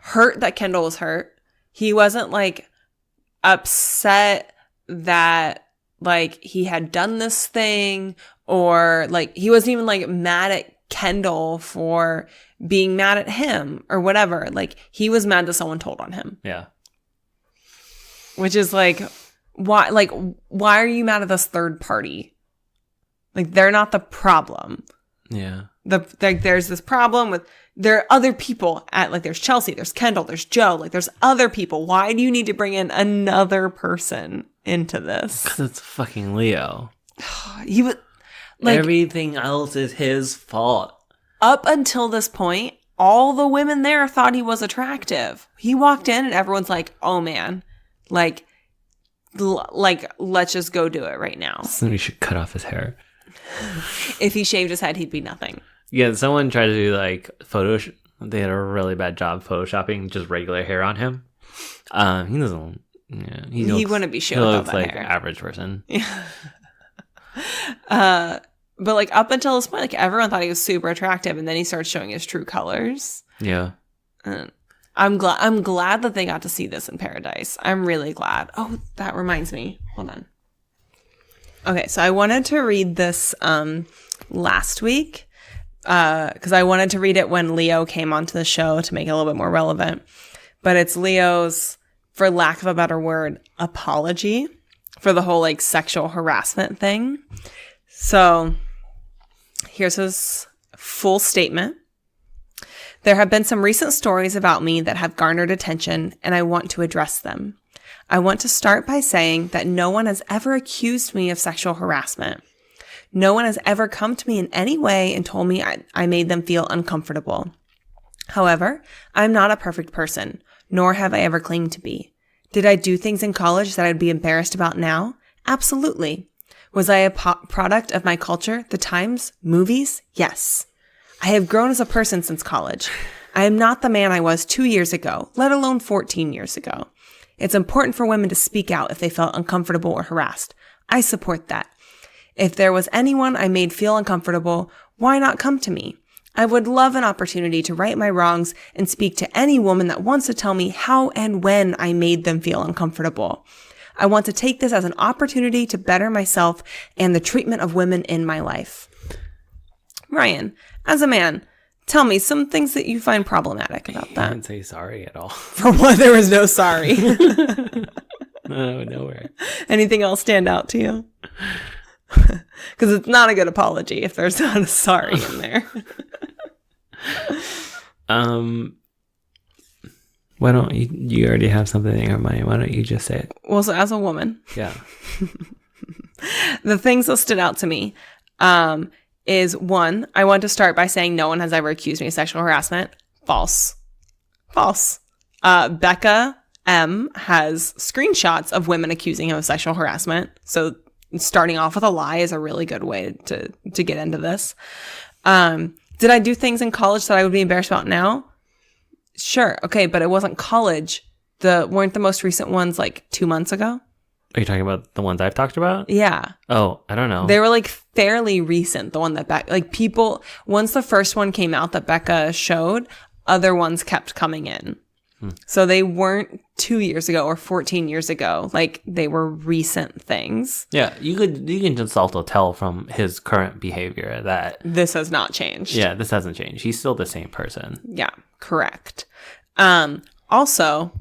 hurt that Kendall was hurt. He wasn't like upset that like he had done this thing, or like he wasn't even like mad at Kendall for being mad at him or whatever. Like he was mad that someone told on him. Yeah. Which is like, why are you mad at this third party? Like they're not the problem. Yeah. There's this problem with, there are other people at, like there's Chelsea, there's Kendall, there's Joe, like there's other people. Why do you need to bring in another person into this? Because it's fucking Leo. He was like, everything else is his fault. Up until this point, all the women there thought he was attractive. He walked in and everyone's like, oh man, like let's just go do it right now. So we should cut off his hair. If he shaved his head, he'd be nothing. Yeah, someone tried to do like they had a really bad job photoshopping just regular hair on him. He doesn't. Yeah, he wouldn't be showing. He looks like an average person. Yeah. But like up until this point, like everyone thought he was super attractive, and then he starts showing his true colors. Yeah. I'm glad that they got to see this in Paradise. I'm really glad. Oh, that reminds me. Hold on. Okay, so I wanted to read this last week because I wanted to read it when Leo came onto the show to make it a little bit more relevant. But it's Leo's, for lack of a better word, apology for the whole like sexual harassment thing. So here's his full statement. There have been some recent stories about me that have garnered attention, and I want to address them. I want to start by saying that no one has ever accused me of sexual harassment. No one has ever come to me in any way and told me I made them feel uncomfortable. However, I'm not a perfect person, nor have I ever claimed to be. Did I do things in college that I'd be embarrassed about now? Absolutely. Was I a product of my culture, the times, movies? Yes. I have grown as a person since college. I am not the man I was 2 years ago, let alone 14 years ago. It's important for women to speak out if they felt uncomfortable or harassed. I support that. If there was anyone I made feel uncomfortable, why not come to me? I would love an opportunity to right my wrongs and speak to any woman that wants to tell me how and when I made them feel uncomfortable. I want to take this as an opportunity to better myself and the treatment of women in my life. Ryan, as a man, tell me some things that you find problematic about that. I didn't say sorry at all. For what? There was no sorry. No, nowhere. Anything else stand out to you? Because it's not a good apology if there's not a sorry in there. Why don't you already have something in your mind? Why don't you just say it? Well, so as a woman, yeah, the things that stood out to me is one, I want to start by saying no one has ever accused me of sexual harassment. False. Becca M has screenshots of women accusing him of sexual harassment. So starting off with a lie is a really good way to get into this. Did I do things in college that I would be embarrassed about now? Sure. Okay. But it wasn't college. Weren't the most recent ones like 2 months ago? Are you talking about the ones I've talked about? Yeah. Oh, I don't know. They were like fairly recent. The one that once the first one came out that Becca showed, other ones kept coming in. So they weren't 2 years ago or 14 years ago. Like they were recent things. Yeah, you can just also tell from his current behavior that this has not changed. Yeah, this hasn't changed. He's still the same person. Yeah, correct. Also,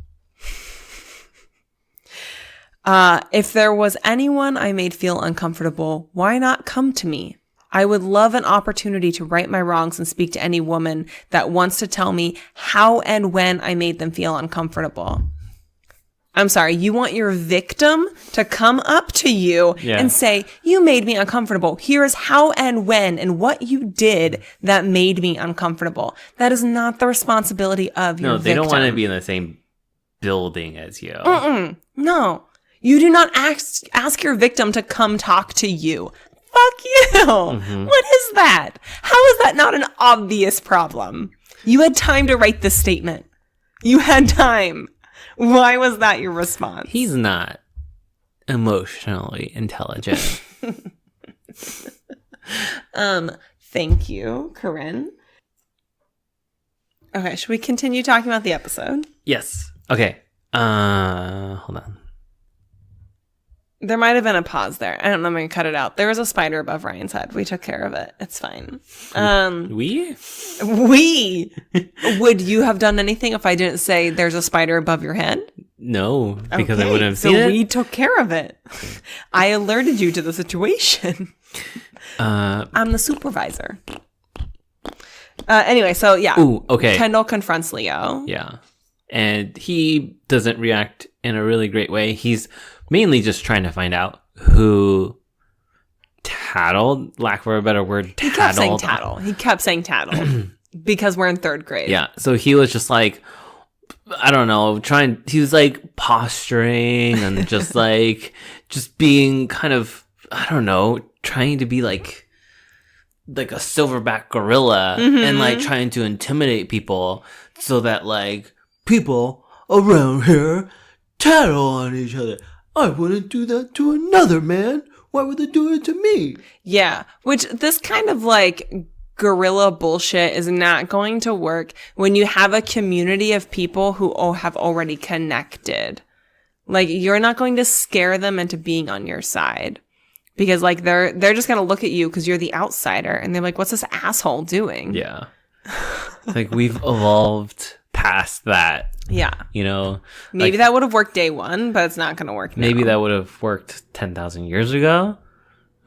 if there was anyone I made feel uncomfortable, why not come to me? I would love an opportunity to right my wrongs and speak to any woman that wants to tell me how and when I made them feel uncomfortable. I'm sorry, you want your victim to come up to you and say, you made me uncomfortable. Here's how and when and what you did that made me uncomfortable. That is not the responsibility of your victim. No, they don't want to be in the same building as you. No. You do not ask your victim to come talk to you. Fuck you. Mm-hmm. What is that? How is that not an obvious problem? You had time to write this statement. You had time. Why was that your response? He's not emotionally intelligent. Thank you, Corinne. Okay, should we continue talking about the episode? Yes. Okay. Hold on. There might have been a pause there. I don't know. I'm going to cut it out. There was a spider above Ryan's head. We took care of it. It's fine. We? Would you have done anything if I didn't say there's a spider above your head? No, because I wouldn't have seen it. So we took care of it. I alerted you to the situation. I'm the supervisor. Anyway, so yeah. Ooh, okay. Kendall confronts Leo. Yeah. And he doesn't react in a really great way. He's mainly just trying to find out who tattled, lack for a better word, tattled. He kept saying tattle because we're in third grade. Yeah. So he was just like, I don't know, he was like posturing and just like, just being kind of, I don't know, trying to be like a silverback gorilla and like trying to intimidate people so that like people around here tattle on each other. I wouldn't do that to another man. Why would they do it to me? Yeah, which this kind of like guerrilla bullshit is not going to work when you have a community of people who have already connected. Like you're not going to scare them into being on your side because like they're just going to look at you because you're the outsider and they're like, what's this asshole doing? Yeah. Like we've evolved past that. Yeah. You know, maybe that would have worked day one, but it's not going to work now. Maybe that would have worked 10,000 years ago.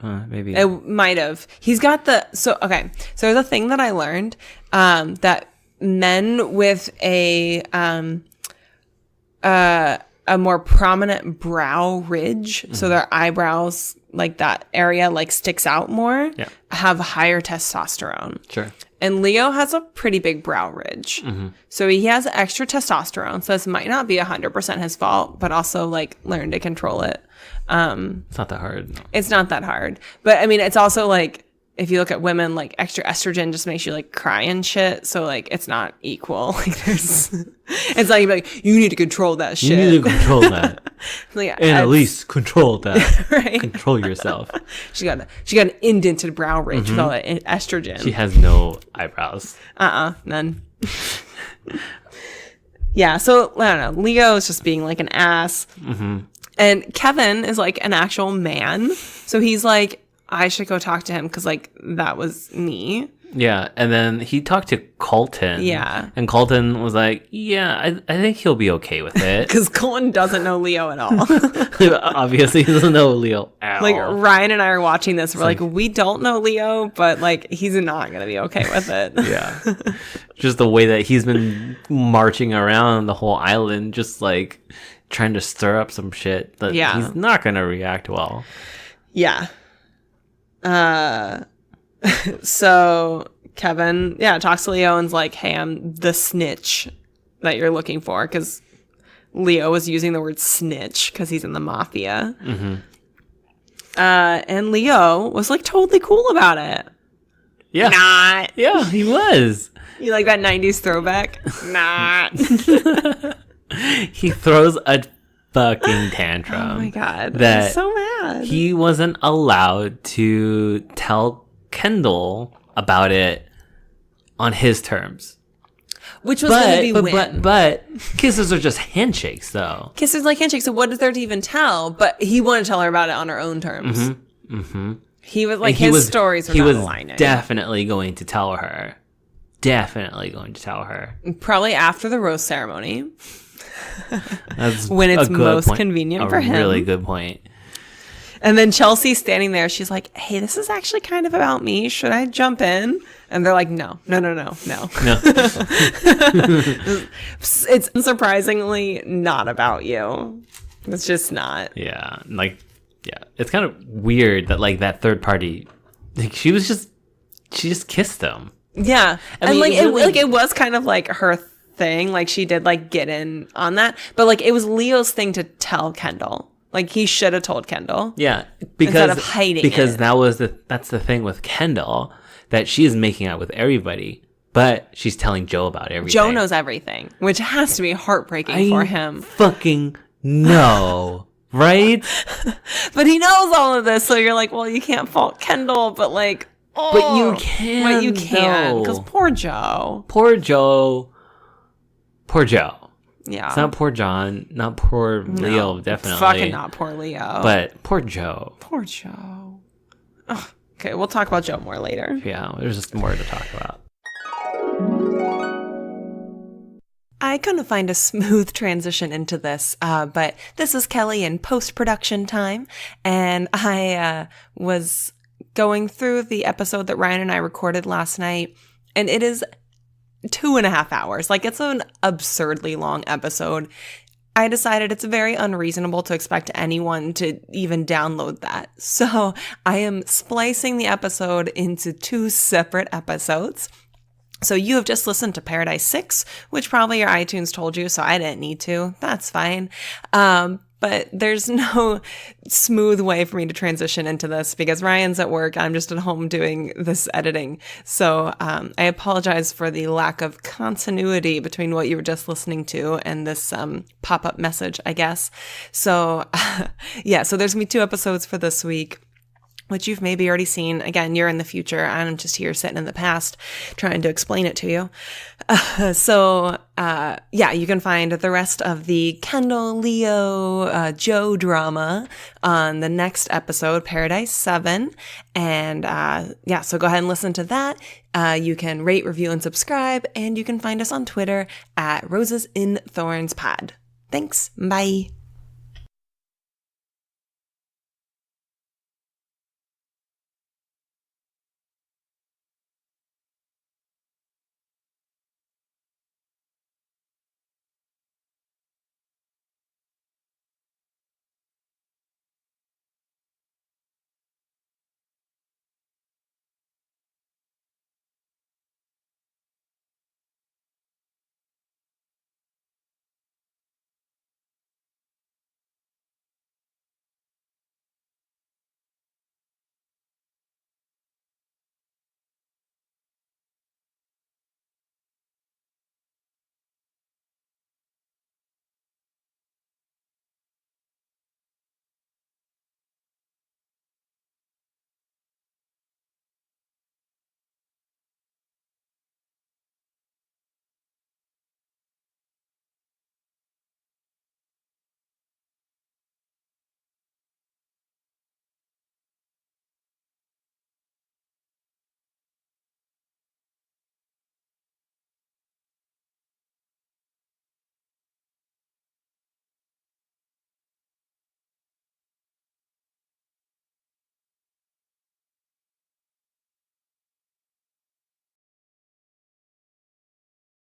Maybe it might have. He's got so there's a thing that I learned that men with a more prominent brow ridge, so their eyebrows like that area like sticks out more have higher testosterone. Sure. And Leo has a pretty big brow ridge. So he has extra testosterone. So this might not be 100% his fault, but also like learn to control it. It's not that hard. No. It's not that hard. But I mean, it's also like, if you look at women, like extra estrogen just makes you like cry and shit. So like it's not equal. Like there's, it's like you need to control that shit. You need to control that. Like, and at least control that. Right. Control yourself. She got an indented brow ridge with all that estrogen. She has no eyebrows. None. Yeah. So I don't know. Leo is just being like an ass. And Kevin is like an actual man. So he's like, I should go talk to him because, like, that was me. Yeah, and then he talked to Colton. Yeah. And Colton was like, yeah, I think he'll be okay with it. Because Colton doesn't know Leo at all. Obviously, he doesn't know Leo at like, all. Ryan and I are watching this. We're like, we don't know Leo, but, like, he's not going to be okay with it. Yeah. Just the way that he's been marching around the whole island, just, like, trying to stir up some shit that he's not going to react well. Yeah. So Kevin, talks to Leo and's like, hey, I'm the snitch that you're looking for. Because Leo was using the word snitch because he's in the mafia. And Leo was like totally cool about it. Yeah. Not. Yeah, he was. You like that 90s throwback? Not. He throws a fucking tantrum. Oh my god. That I'm so mad. He wasn't allowed to tell Kendall about it on his terms. Which was going to be win. But kisses are just handshakes, though. Kisses like handshakes. So what is there to even tell? But he wanted to tell her about it on her own terms. He was like, his stories were not aligning. He was definitely going to tell her. Probably after the rose ceremony. That's when it's most convenient for him. A really good point. And then Chelsea's standing there. She's like, hey, this is actually kind of about me. Should I jump in? And they're like, no. It's surprisingly not about you. It's just not. Yeah. It's kind of weird that like that third party, like she just kissed him. Yeah. And like it was kind of like her thing. Like she did like get in on that. But like it was Leo's thing to tell Kendall. Like he should have told Kendall. Yeah. Instead of hiding because it. that's the thing with Kendall, that she is making out with everybody, but she's telling Joe about everything. Joe knows everything, which has to be heartbreaking for him. Fucking no. Right? But he knows all of this, so you're like, well, you can't fault Kendall, but like, oh. But you can. Because poor Joe. Poor Joe. Yeah. It's not poor John, not poor Leo, definitely. Fucking not poor Leo. But poor Joe. Poor Joe. Oh, okay, we'll talk about Joe more later. Yeah, there's just more to talk about. I couldn't find a smooth transition into this, but this is Kelly in post-production time, and I was going through the episode that Ryan and I recorded last night, and it is 2.5 hours. Like, it's an absurdly long episode. I decided it's very unreasonable to expect anyone to even download that. So I am splicing the episode into 2 separate episodes. So you have just listened to Paradise 6, which probably your iTunes told you, so I didn't need to. That's fine. But there's no smooth way for me to transition into this because Ryan's at work. I'm just at home doing this editing. So I apologize for the lack of continuity between what you were just listening to and this pop-up message, I guess. So so there's going to be 2 episodes for this week, which you've maybe already seen. Again, you're in the future. I'm just here sitting in the past trying to explain it to you. You can find the rest of the Kendall, Leo, Joe drama on the next episode, Paradise 7. And so go ahead and listen to that. You can rate, review, and subscribe. And you can find us on Twitter at Roses in Thorns Pod. Thanks. Bye.